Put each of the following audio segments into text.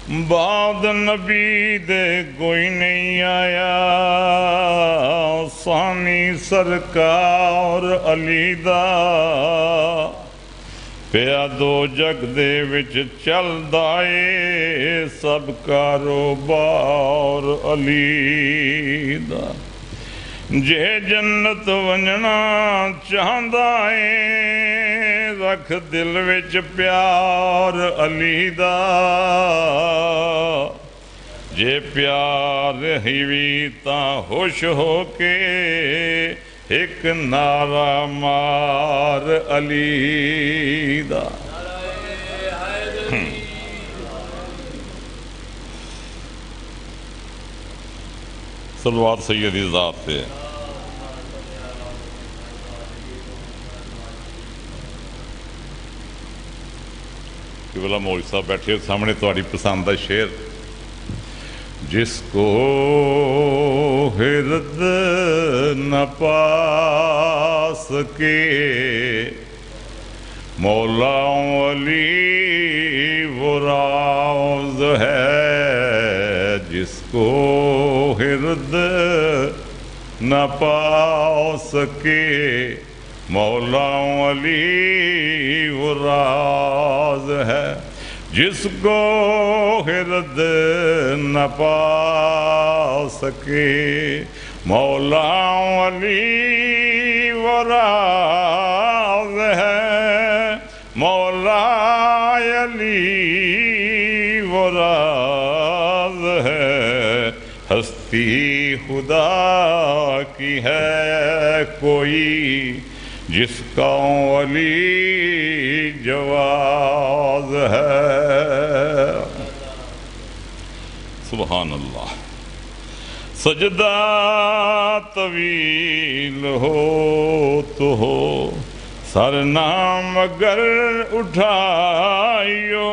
بعد نبی دے کوئی نہیں آیا، ثانی سرکار علی دا پیا دو جگ دے وچ چلدا اے سب کاروبار علی دا۔ جے جنت ونجنا چاہندا اے رکھ دل وچ پیار علی دا، جے پیار ہی وی تاں خوش ہو کے ایک نعرہ مار علی دا۔ صلوات سیدی ذات پہ۔ قبلہ مولوی صاحب بیٹھے ہو سامنے تہاڈی پسند دا شعر، جس کو ہرد نہ پا سکے مولا علی وہ راز ہے، جس کو ہرد نہ پا سکے مولا علی وہ راز ہے، جس کو ہرد نہ پا سکے مولا علی وہ راز ہے، مولا علی وہ راز ہے، ہستی خدا کی ہے کوئی جس کا علی جواز ہے۔ سبحان اللہ۔ سجدہ طویل ہو تو ہو سر نام اگر اٹھائیو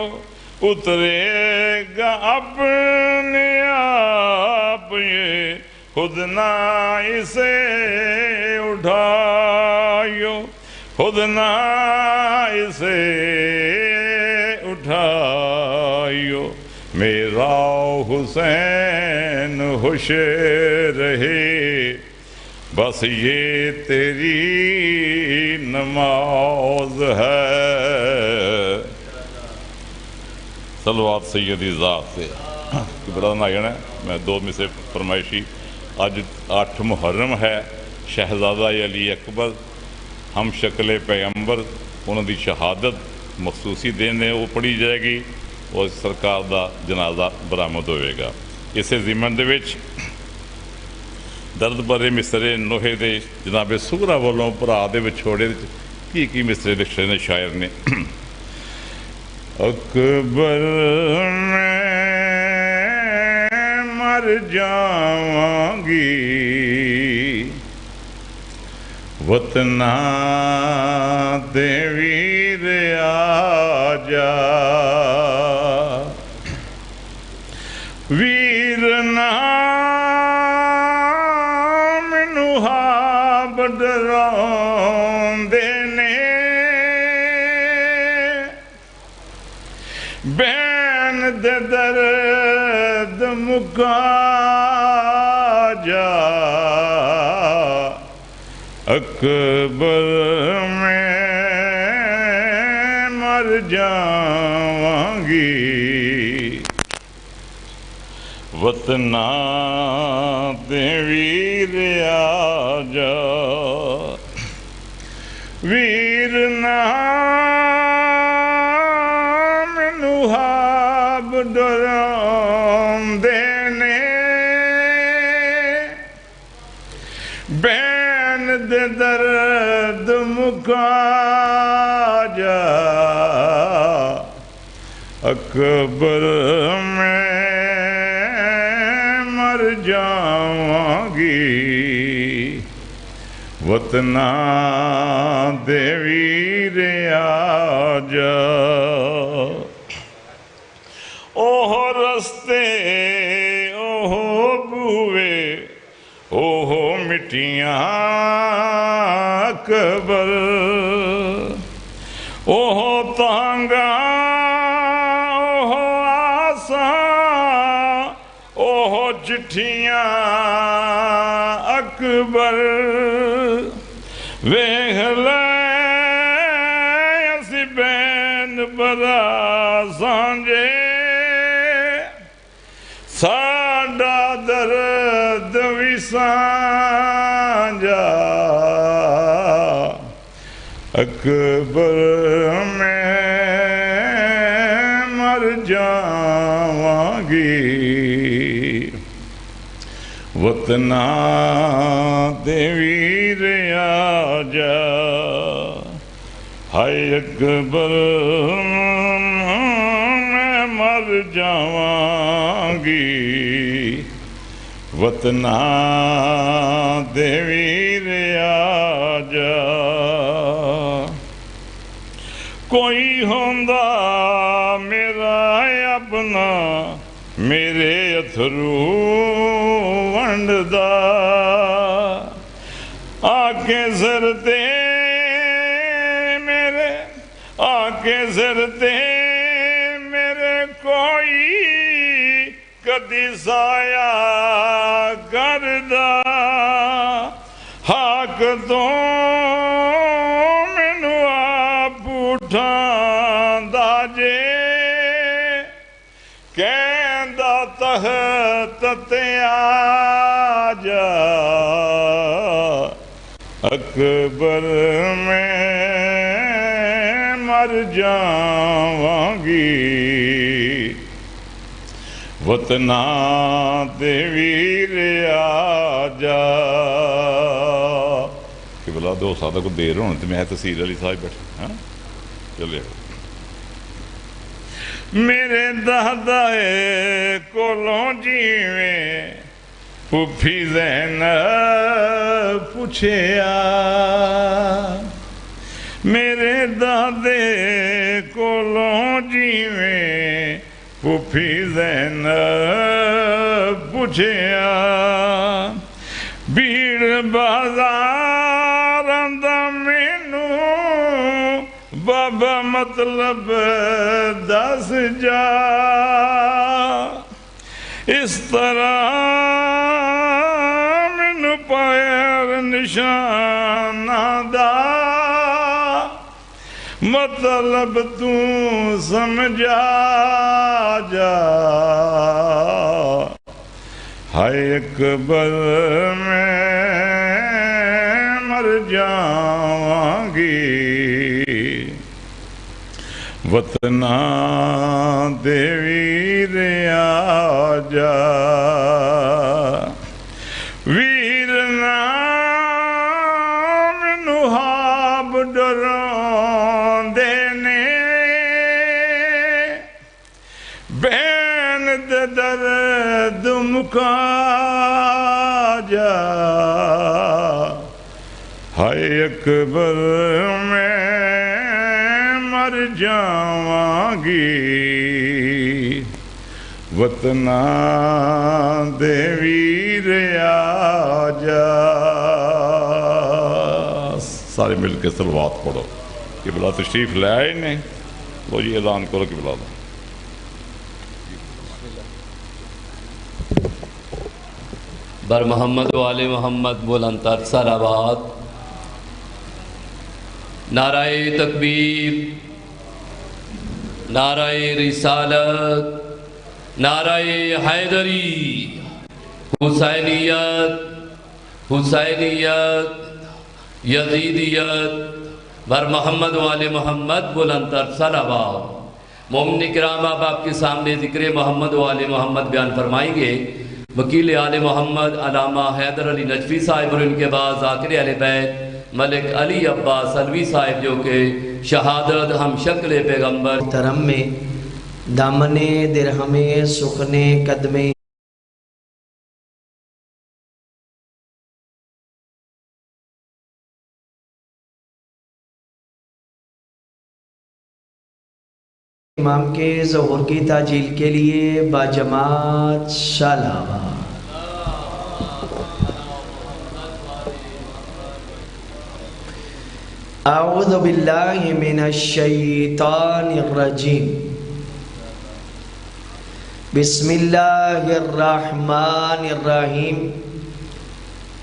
اترے گا اپنے آپ یہ خود نہ اسے اٹھائیو، خود نہ اسے اٹھائیو، میرا حسین خوش رہے بس یہ تیری نماز ہے۔ صلوات سیدی ذات سے۔ بڑا ناگن ہے، میں دو میں سے فرمائشی۔ آج 8 محرم ہے، شہزادہ علی اکبر ہم شکل پیغمبر انہوں دی شہادت مخصوصی دن ہے، وہ پڑھی جائے گی اور سرکار دا جنازہ برآمد ہوئے گا۔ اسے ضمن دے وچ درد برے مصرے نوحے دے جناب سغرا والوں بھرا دے وچھوڑے کی مصرے لکھے نے شاعر نے۔ اکبر میں مر جاواں گی وطنا دے ویر آجا، ویر نام نوحاب ڈرون دینے، بین دے درد مکا جا، اکبر میں مر جاواں گی وطنا دے ویر آجا، ویر نام نوحاب ڈرون دینے، بین دے درد مکا جا، اکبر میں مر جاواں گی وطنا دے ویر آجا، اوہ رستے اوہ بوئے اوہ مٹیاں اکبر، اوہ تانگا اوہ آسان اسی بین برا سانجے ساڈا درد وی سانجا اکبر میں مر جاواں گی وطنا دے ویر آجا ہائے اکبر میں مر جاواں گی وطنا دے ویر آجا کوئی ہوندا میرا اپنا میرے اتھرو ونڈدا آکے زرتے میرے آکے زرتے میرے کوئی کدی سایہ کردا حق تو مینو آپ اٹھاندا جے کہندا تحت تے آجا اکبر میں مر جاواں گی وطنا دے ویر آجا کہ بلا دو سادہ کو دیر ہونے تو میں تحصیل علی صاحب بیٹھا چلے میرے دادائے کولوں جیویں پھوپھی زینب پوچھیا میرے دادے کولوں جیویں پھوپھی زینب پوچھیا بھیڑ بازار دا مینوں بابا مطلب دس جا اس طرح مینوں پیر نشانہ دا مطلب تو سمجھا جا ہائے اکبر میں مر جاواں گی وطنا دے ویر آجا ویر نام نحاب ڈرون دینے بین دے درد مکا جا ہائے اکبر میں مر جاواں گی وطنا دے ویر آجا سارے مل کے صلوات پڑھو قبلہ تشریف لے آئے نے لو جی اذان کرو قبلہ دا بر محمد و آل محمد بلندتر صلوات نعرہ تکبیر نعرہ رسالت نعرہ حیدری حسینیت یزیدیت بر محمد و آل محمد بلندتر صلوات مومن کرام اب آپ کے سامنے ذکر محمد و آل محمد بیان فرمائیں گے وکیل آل محمد علامہ حیدر علی نجفی صاحب اور ان کے بعد ذاکر اہل بیت ملک علی عباس علوی صاحب جو کہ شہادت ہم شکل پیغمبر ترم میں دامن درہم سخن قدم امام کے ظہور کی تعجیل کے لیے باجماعت شالاوا اعوذ باللہ من الشیطان الرجیم بسم اللہ الرحمن الرحیم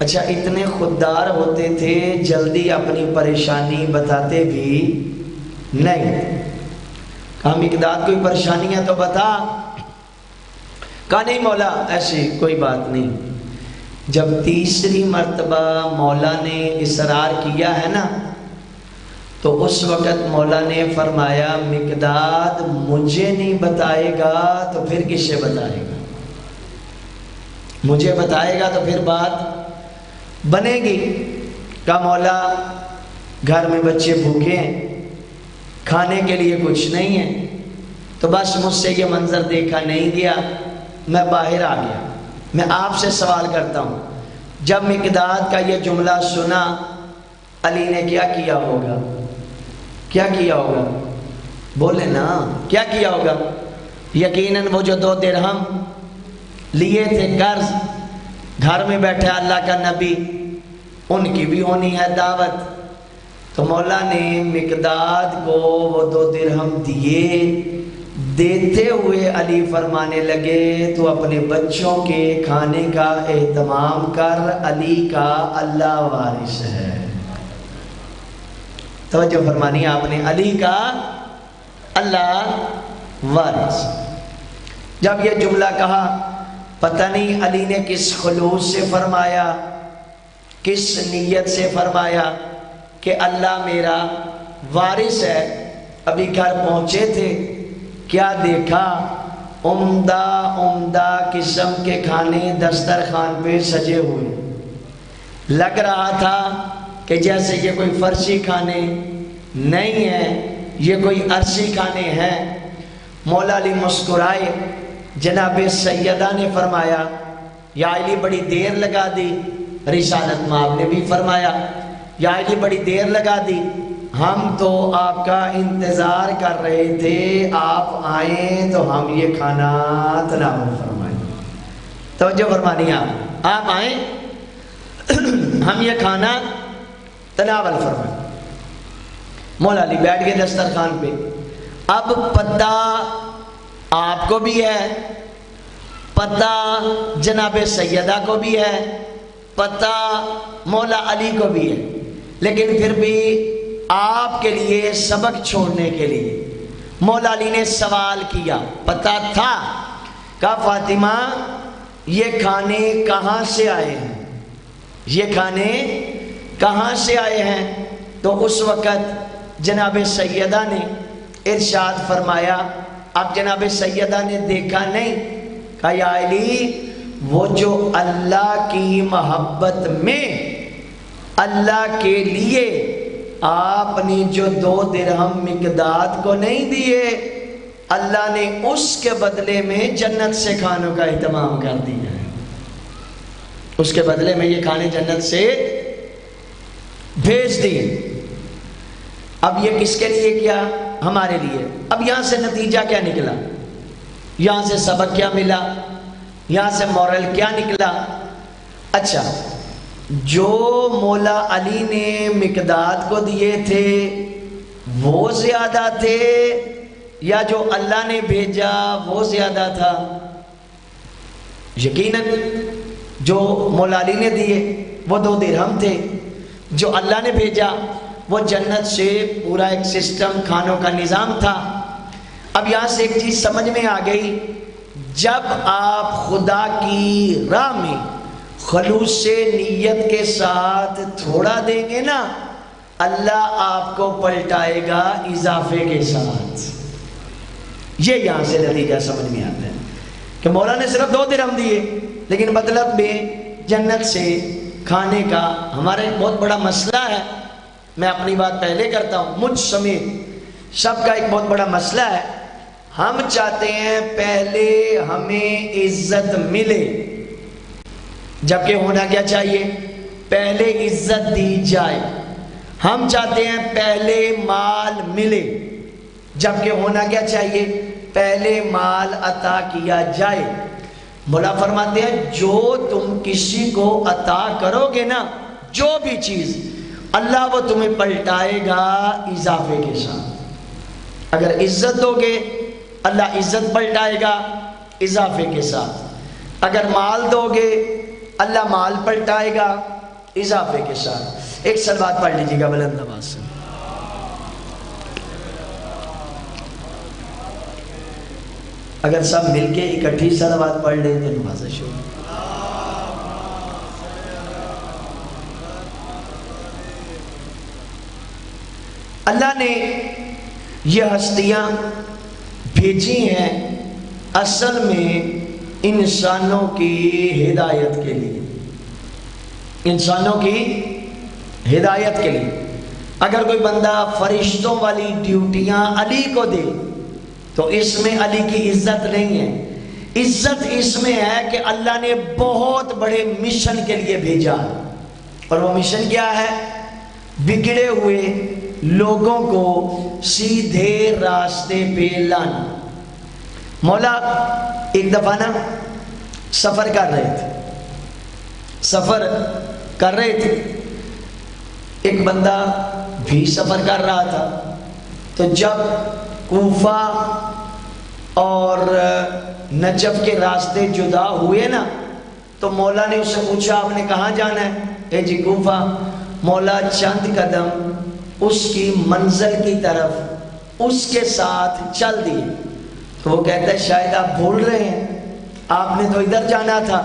اچھا اتنے خوددار ہوتے تھے، جلدی اپنی پریشانی بتاتے بھی نہیں. کہا مقداد کوئی پریشانی ہے تو بتا. کہا نہیں مولا ایسی کوئی بات نہیں. جب تیسری مرتبہ مولا نے اصرار کیا ہے نا، تو اس وقت مولا نے فرمایا مقداد مجھے نہیں بتائے گا تو پھر کسے بتائے گا؟ مجھے بتائے گا تو پھر بات بنے گی. کہا مولا گھر میں بچے بھوکے ہیں، کھانے کے لیے کچھ نہیں ہے، تو بس مجھ سے یہ منظر دیکھا نہیں گیا، میں باہر آ گیا. میں آپ سے سوال کرتا ہوں، جب مقداد کا یہ جملہ سنا علی نے کیا کیا ہوگا؟ کیا کیا ہوگا؟ بولے نا کیا کیا ہوگا؟ یقیناً وہ جو 2 درہم لیے تھے قرض، گھر میں بیٹھے اللہ کا نبی، ان کی بھی ہونی ہے دعوت. تو مولا نے مقداد کو وہ 2 درہم دیے. دیتے ہوئے علی فرمانے لگے تو اپنے بچوں کے کھانے کا اہتمام کر، علی کا اللہ وارث ہے. توجہ فرمانی آپ نے، علی کا اللہ وارث. جب یہ جملہ کہا پتہ نہیں علی نے کس خلوص سے فرمایا، کس نیت سے فرمایا کہ اللہ میرا وارث ہے. ابھی گھر پہنچے تھے، کیا دیکھا؟ عمدہ عمدہ قسم کے کھانے دسترخوان پہ سجے ہوئے. لگ رہا تھا کہ جیسے یہ کوئی فرشی کھانے نہیں ہیں، یہ کوئی عرشی کھانے ہیں. مولا علی مسکرائے. جناب سیدہ نے فرمایا یا علی بڑی دیر لگا دی. رسالت مآب نے بھی فرمایا یا علی بڑی دیر لگا دی، ہم تو آپ کا انتظار کر رہے تھے، آپ آئیں تو ہم یہ کھانا تناول فرمائیں. توجہ فرمانی آپ آئیں ہم یہ کھانا تناول فرمائیں. مولا علی بیٹھ گئے دسترخوان پہ. اب پتہ آپ کو بھی ہے، پتہ جناب سیدہ کو بھی ہے، پتہ مولا علی کو بھی ہے، لیکن پھر بھی آپ کے لیے سبق چھوڑنے کے لیے مولا علی نے سوال کیا. پتہ تھا؟ کہا فاطمہ یہ کھانے کہاں سے آئے ہیں؟ یہ کھانے کہاں سے آئے ہیں؟ تو اس وقت جناب سیدہ نے ارشاد فرمایا. اب جناب سیدہ نے دیکھا نہیں. کہا یا علی وہ جو اللہ کی محبت میں اللہ کے لیے آپ نے جو 2 درہم مقداد کو نہیں دیے، اللہ نے اس کے بدلے میں جنت سے کھانوں کا اہتمام کر دیا ہے. اس کے بدلے میں یہ کھانے جنت سے بھیج دیے. اب یہ کس کے لیے کیا؟ ہمارے لیے. اب یہاں سے نتیجہ کیا نکلا؟ یہاں سے سبق کیا ملا؟ یہاں سے مورل کیا نکلا؟ اچھا جو مولا علی نے مقداد کو دیے تھے وہ زیادہ تھے یا جو اللہ نے بھیجا وہ زیادہ تھا؟ یقیناً جو مولا علی نے دیے وہ 2 درہم تھے، جو اللہ نے بھیجا وہ جنت سے پورا ایک سسٹم کھانوں کا نظام تھا. اب یہاں سے ایک چیز سمجھ میں آ گئی، جب آپ خدا کی راہ میں خلوص سے نیت کے ساتھ تھوڑا دیں گے نا، اللہ آپ کو پلٹائے گا اضافے کے ساتھ. یہ یہاں سے نتیجہ سمجھ میں آتا ہے کہ مولا نے صرف 2 درہم دیے لیکن مطلب میں جنت سے کھانے کا. ہمارا ایک بہت بڑا مسئلہ ہے، میں اپنی بات پہلے کرتا ہوں، مجھ سمیت سب کا ایک بہت بڑا مسئلہ ہے. ہم چاہتے ہیں پہلے ہمیں عزت ملے، جبکہ ہونا کیا چاہیے؟ پہلے عزت دی جائے. ہم چاہتے ہیں پہلے مال ملے، جبکہ ہونا کیا چاہیے؟ پہلے مال عطا کیا جائے. مولا فرماتے ہیں جو تم کسی کو عطا کرو گے نا، جو بھی چیز، اللہ وہ تمہیں پلٹائے گا اضافے کے ساتھ. اگر عزت دو گے اللہ عزت پلٹائے گا اضافے کے ساتھ. اگر مال دو گے اللہ مال پلٹائے گا اضافے کے ساتھ ایک صلوات پڑھ لیجیے گا بلند آواز سے. اگر سب مل کے اکٹھی صلوات پڑھ لیں تو نوازش ہوگی. اللہ نے یہ ہستیاں بھیجی ہیں اصل میں انسانوں کی ہدایت کے لیے، انسانوں کی ہدایت کے لیے. اگر کوئی بندہ فرشتوں والی ڈیوٹیاں علی کو دے تو اس میں علی کی عزت نہیں ہے. عزت اس میں ہے کہ اللہ نے بہت بڑے مشن کے لیے بھیجا ہے. اور وہ مشن کیا ہے؟ بگڑے ہوئے لوگوں کو سیدھے راستے پہ لانا. مولا ایک دفعہ نا سفر کر رہے تھے. ایک بندہ بھی سفر کر رہا تھا. تو جب کوفہ اور نجف کے راستے جدا ہوئے نا تو مولا نے اس سے پوچھا آپ نے کہاں جانا ہے؟ اے جی کوفہ. مولا چند قدم اس کی منزل کی طرف اس کے ساتھ چل دیے. تو وہ کہتا ہے شاید آپ بھول رہے ہیں، آپ نے تو ادھر جانا تھا.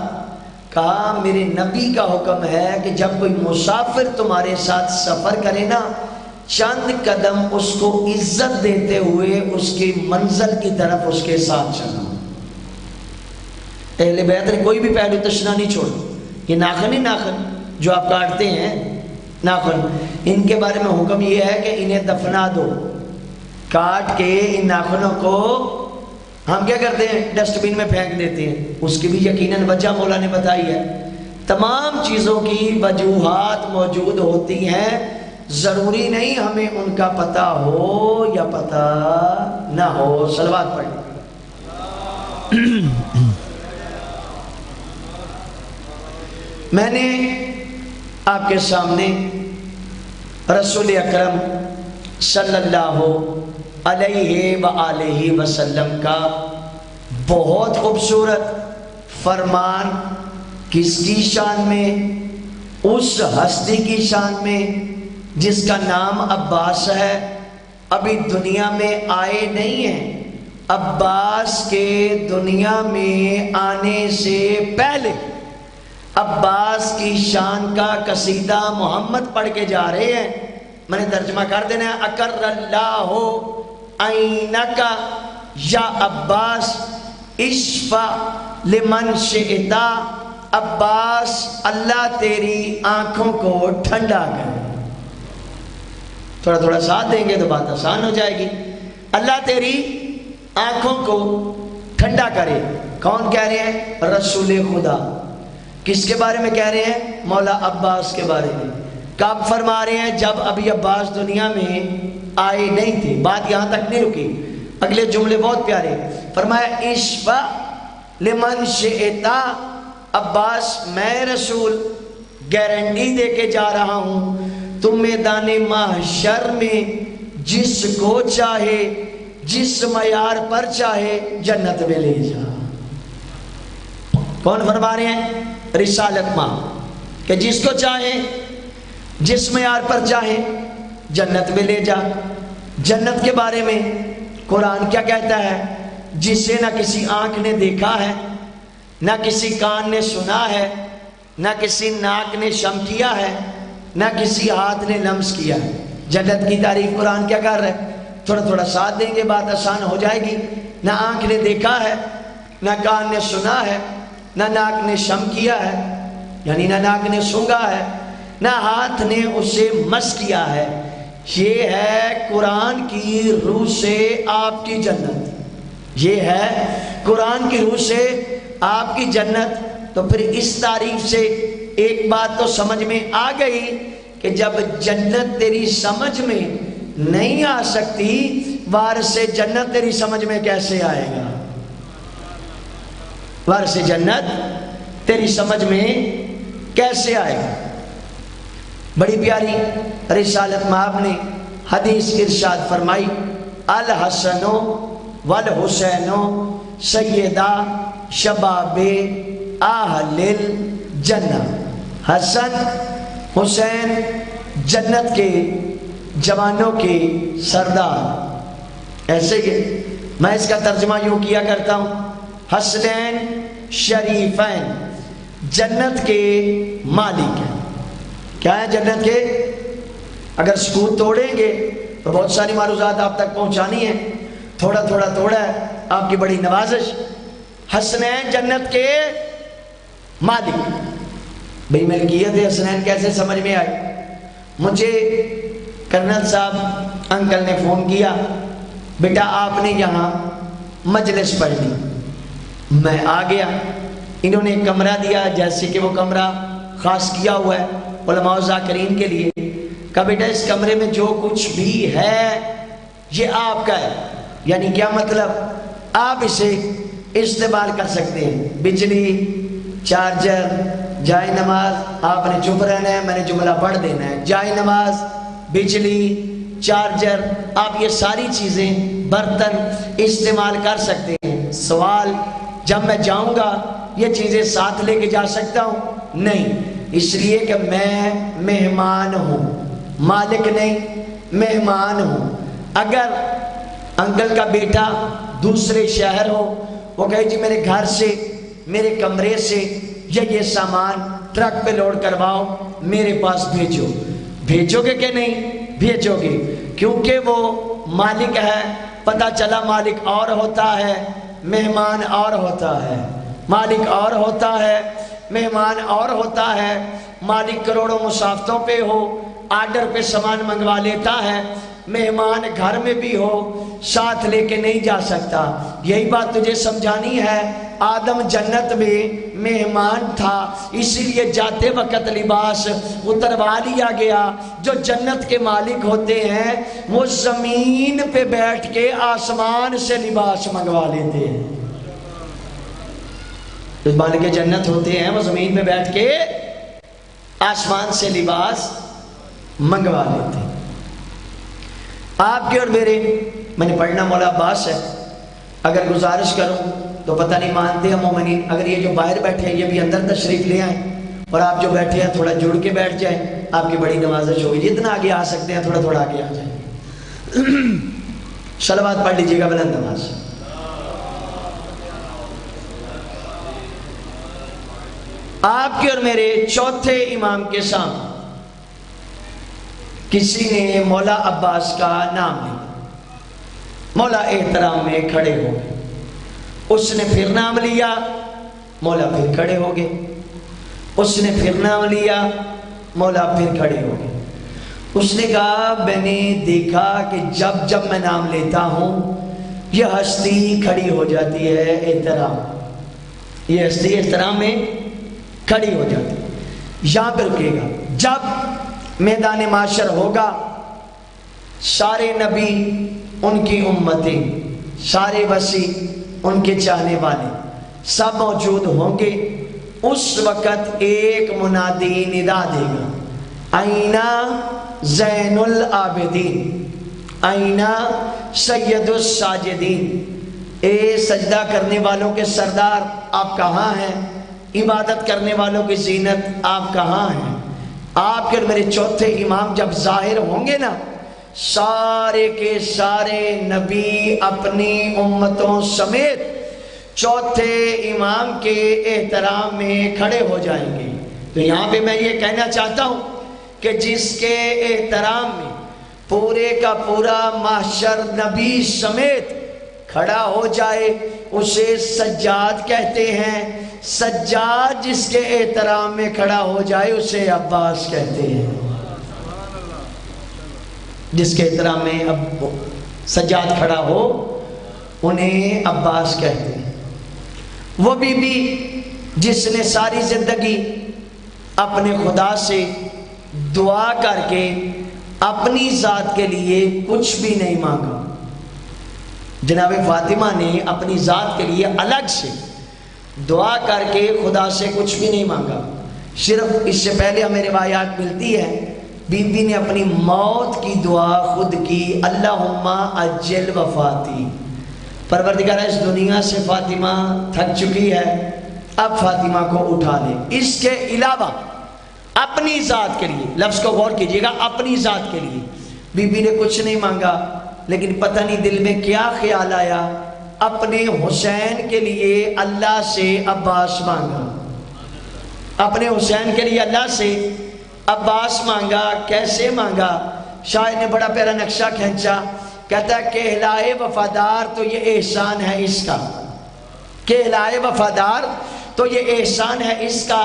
کہا میرے نبی کا حکم ہے کہ جب کوئی مسافر تمہارے ساتھ سفر کرے نا چند قدم اس کو عزت دیتے ہوئے اس کی منزل کی طرف اس کے ساتھ چلنا. اہل بیت نے کوئی بھی پہلو تشنا نہیں چھوڑا. یہ ناخن ہی ناخن جو آپ کاٹتے ہیں ناخن، ان کے بارے میں حکم یہ ہے کہ انہیں دفنا دو. کاٹ کے ان ناخنوں کو ہم کیا کرتے ہیں؟ ڈسٹ بین میں پھینک دیتے ہیں. اس کی بھی یقیناً وجہ مولا نے بتائی ہے. تمام چیزوں کی وجوہات موجود ہوتی ہیں، ضروری نہیں ہمیں ان کا پتہ ہو یا پتہ نہ ہو. صلوات پڑھیں. میں نے آپ کے سامنے رسول اکرم صلی اللہ علیہ وآلہ وسلم کا بہت خوبصورت فرمان کس کی شان میں؟ اس ہستی کی شان میں جس کا نام عباس ہے. ابھی دنیا میں آئے نہیں ہیں. عباس کے دنیا میں آنے سے پہلے عباس کی شان کا قصیدہ محمد پڑھ کے جا رہے ہیں. میں نے ترجمہ کر دینا ہے. اکر اللہ عینکا یا عباس اشفا لمن شئتا. عباس اللہ تیری آنکھوں کو ٹھنڈا کرے. تھوڑا تھوڑا ساتھ دیں گے تو بات آسان ہو جائے گی. اللہ تیری آنکھوں کو ٹھنڈا کرے. کون کہہ رہے ہیں؟ رسول خدا. کس کے بارے میں کہہ رہے ہیں؟ مولا عباس کے بارے میں. کب فرما رہے ہیں؟ جب ابھی عباس دنیا میں آئے نہیں تھے. بات یہاں تک نہیں رکی، اگلے جملے بہت پیارے. فرمایا اشفا لمن شئتا. عباس میں رسول گارنٹی دے کے جا رہا ہوں تم میدان محشر میں جس کو چاہے جس معیار پر چاہے جنت میں لے جا. کون فرما رہے ہیں؟ رسالت ماں، کہ جس کو چاہے جس معیار پر چاہے جنت میں لے جا. جنت کے بارے میں قرآن کیا کہتا ہے؟ جسے نہ کسی آنکھ نے دیکھا ہے، نہ کسی کان نے سنا ہے، نہ کسی ناک نے شم کیا ہے، نہ کسی ہاتھ نے لمس کیا ہے. جنت کی تعریف قرآن کیا کر رہا ہے؟ تھوڑا تھوڑا ساتھ دیں گے بات آسان ہو جائے گی. نہ آنکھ نے دیکھا ہے، نہ کان نے سنا ہے، نہ ناک نے شم کیا ہے، یعنی نہ ناک نے سونگا ہے، نہ ہاتھ نے اسے مس کیا ہے. یہ ہے قرآن کی روح سے آپ کی جنت. یہ ہے قرآن کی روح سے آپ کی جنت. تو پھر اس تعریف سے ایک بات تو سمجھ میں آ گئی کہ جب جنت تیری سمجھ میں نہیں آ سکتی، وارث جنت تیری سمجھ میں کیسے آئے گا؟ وارث جنت تیری سمجھ میں کیسے آئے گا؟ بڑی پیاری رسالت مآب نے حدیث ارشاد فرمائی، الحسن والحسین سیدہ شباب اہل الجنہ. حسن حسین جنت کے جوانوں کے سردار، ایسے کہ میں اس کا ترجمہ یوں کیا کرتا ہوں، حسنین شریفین جنت کے مالک ہیں۔ کیا ہے جنت کے؟ اگر سکوت توڑیں گے تو بہت ساری معروضات آپ تک پہنچانی ہیں، تھوڑا تھوڑا توڑا ہے، آپ کی بڑی نوازش۔ حسنین جنت کے مالک، بھئی ملکیت حسنین کیسے سمجھ میں آئی؟ مجھے کرنل صاحب انکل نے فون کیا، بیٹا آپ نے یہاں مجلس پڑھنی، میں آ گیا۔ انہوں نے ایک کمرہ دیا، جیسے کہ وہ کمرہ خاص کیا ہوا ہے علماء و ذاکرین کے لیے، کہا بیٹا اس کمرے میں جو کچھ بھی ہے یہ آپ کا ہے۔ یعنی کیا مطلب؟ آپ اسے استعمال کر سکتے ہیں، بجلی، چارجر، جائے نماز، آپ نے چپ رہنا ہے، میں نے جملہ پڑھ دینا ہے، جائے نماز، بجلی، چارجر، آپ یہ ساری چیزیں، برتن استعمال کر سکتے ہیں۔ سوال، جب میں جاؤں گا یہ چیزیں ساتھ لے کے جا سکتا ہوں؟ نہیں، اس لیے کہ میں مہمان ہوں، مالک نہیں، مہمان ہوں۔ اگر انکل کا بیٹا دوسرے شہر ہو، وہ کہے جی میرے گھر سے، میرے کمرے سے یہ سامان ٹرک پہ لوڈ کرواؤ، میرے پاس بھیجو، بھیجو گے کہ نہیں؟ بھیجو گے، کیونکہ وہ مالک ہے۔ پتہ چلا مالک اور ہوتا ہے، مہمان اور ہوتا ہے، مالک اور ہوتا ہے، مہمان اور ہوتا ہے۔ مالک کروڑوں مسافتوں پہ ہو، آرڈر پہ سامان منگوا لیتا ہے، مہمان گھر میں بھی ہو ساتھ لے کے نہیں جا سکتا۔ یہی بات تجھے سمجھانی ہے۔ آدم جنت میں مہمان تھا، اسی لیے جاتے وقت لباس اتروا لیا گیا۔ جو جنت کے مالک ہوتے ہیں وہ زمین پہ بیٹھ کے آسمان سے لباس منگوا لیتے ہیں۔ جو مالک جنت ہوتے ہیں وہ زمین پہ بیٹھ کے آسمان سے لباس منگوا لیتے ہیں۔ آپ کے اور میرے، میں نے پڑھنا مولا عباس ہے، اگر گزارش کروں تو پتہ نہیں مانتے ہیں مومنین، اگر یہ جو باہر بیٹھے ہیں یہ بھی اندر تشریف لے آئیں، اور آپ جو بیٹھے ہیں تھوڑا جڑ کے بیٹھ جائیں، آپ کی بڑی نوازش ہوگی۔ جتنا آگے آ سکتے ہیں تھوڑا تھوڑا آگے آ جائیں۔ صلوات پڑھ لیجیے گا بلند آواز۔ آپ کے اور میرے چوتھے امام کے سامنے کسی نے مولا عباس کا نام لیا، مولا احترام میں کھڑے ہو گئے۔ اس نے پھر نام لیا، مولا پھر کھڑے ہو گئے۔ اس نے پھر نام لیا، مولا پھر کھڑے ہو گئے۔ اس نے کہا میں نے دیکھا کہ جب جب میں نام لیتا ہوں یہ ہستی کھڑی ہو جاتی ہے، احترام، یہ ہستی احترام میں کھڑی ہو جاتی ہے، یہاں پہ رکے گا۔ جب میدان معاشر ہوگا سارے نبی، ان کی امتیں، سارے وسیع، ان کے چاہنے والے سب موجود ہوں گے۔ اس وقت ایک منادی ندا دے گا، آئینہ زین العابدین، آئینہ سید الساجدین، اے سجدہ کرنے والوں کے سردار آپ کہاں ہیں؟ عبادت کرنے والوں کی زینت آپ کہاں ہیں؟ آپ کے میرے چوتھے امام جب ظاہر ہوں گے نا، سارے کے سارے نبی اپنی امتوں سمیت چوتھے امام کے احترام میں کھڑے ہو جائیں گے۔ تو یہاں پہ میں یہ کہنا چاہتا ہوں کہ جس کے احترام میں پورے کا پورا محشر نبی سمیت کھڑا ہو جائے اسے سجاد کہتے ہیں۔ سجاد جس کے احترام میں کھڑا ہو جائے اسے عباس کہتے ہیں۔ جس کے احترام میں اب سجاد کھڑا ہو انہیں عباس کہتے ہیں۔ وہ بی بی جس نے ساری زندگی اپنے خدا سے دعا کر کے اپنی ذات کے لیے کچھ بھی نہیں مانگا، جناب فاطمہ نے اپنی ذات کے لیے الگ سے دعا کر کے خدا سے کچھ بھی نہیں مانگا۔ صرف اس سے پہلے ہمیں روایات ملتی ہے بی بی نے اپنی موت کی دعا خود کی، اللہم اجل وفاتی، پروردگار اس دنیا سے فاطمہ تھک چکی ہے، اب فاطمہ کو اٹھا لے۔ اس کے علاوہ اپنی ذات کے لیے، لفظ کو غور کیجئے گا، اپنی ذات کے لیے۔ بی بی نے کچھ نہیں مانگا، لیکن پتہ نہیں دل میں کیا خیال آیا، اپنے حسین کے لیے اللہ سے عباس مانگا، اپنے حسین کے لیے اللہ سے عباس مانگا۔ کیسے مانگا؟ شاعر نے بڑا پیارا نقشہ کھینچا، کہتا ہے کہلائے وفادار تو یہ احسان ہے اس کا، کہلائے وفادار تو یہ احسان ہے اس کا،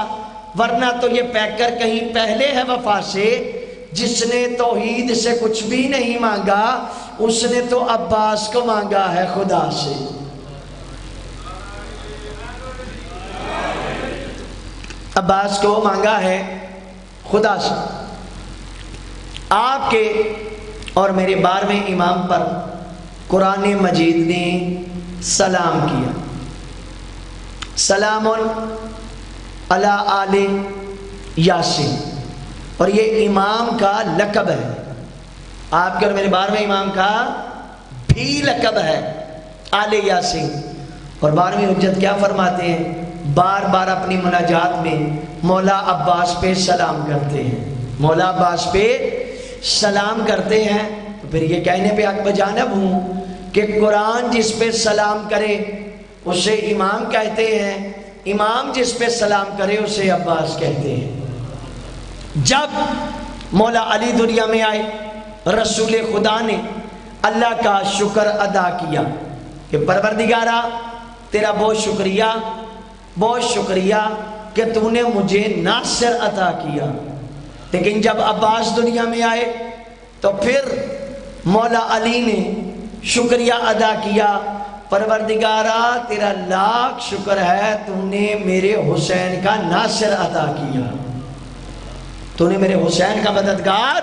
ورنہ تو یہ پیکر کہیں پہلے ہے وفا سے۔ جس نے توحید سے کچھ بھی نہیں مانگا اس نے تو عباس کو مانگا ہے خدا سے۔ عباس کو مانگا ہے خدا سے۔ آپ کے اور میرے 12ویں امام پر قرآن مجید نے سلام کیا، سلام علی آل یاسین، اور یہ امام کا لقب ہے، آپ کے اور میرے 12ویں امام کا بھی لقب ہے آل یاسین۔ اور 12ویں حجت کیا فرماتے ہیں؟ بار بار اپنی مناجات میں مولا عباس پہ سلام کرتے ہیں، مولا عباس پہ سلام کرتے ہیں۔ تو پھر یہ کہنے پہ حق بجانب ہوں کہ قرآن جس پہ سلام کرے اسے امام کہتے ہیں، امام جس پہ سلام کرے اسے عباس کہتے ہیں۔ جب مولا علی دنیا میں آئے، رسول خدا نے اللہ کا شکر ادا کیا کہ پروردگارا تیرا بہت شکریہ، بہت شکریہ کہ تو نے مجھے ناصر عطا کیا۔ لیکن جب عباس دنیا میں آئے تو پھر مولا علی نے شکریہ ادا کیا، پروردگارا تیرا لاکھ شکر ہے تو نے میرے حسین کا ناصر عطا کیا، تو نے میرے حسین کا مددگار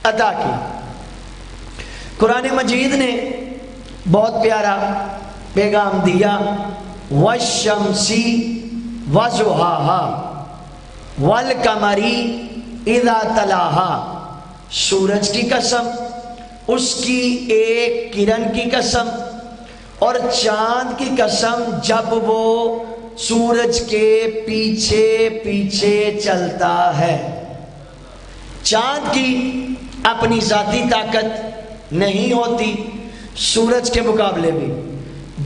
عطا کیا۔ قرآن مجید نے بہت پیارا پیغام دیا، وَالشَّمْسِ وَضُحَاهَا وَالْقَمَرِ اِذَا تَلَاهَا، سورج کی قسم، اس کی ایک کرن کی قسم، اور چاند کی قسم جب وہ سورج کے پیچھے پیچھے چلتا ہے۔ چاند کی اپنی ذاتی طاقت نہیں ہوتی سورج کے مقابلے میں،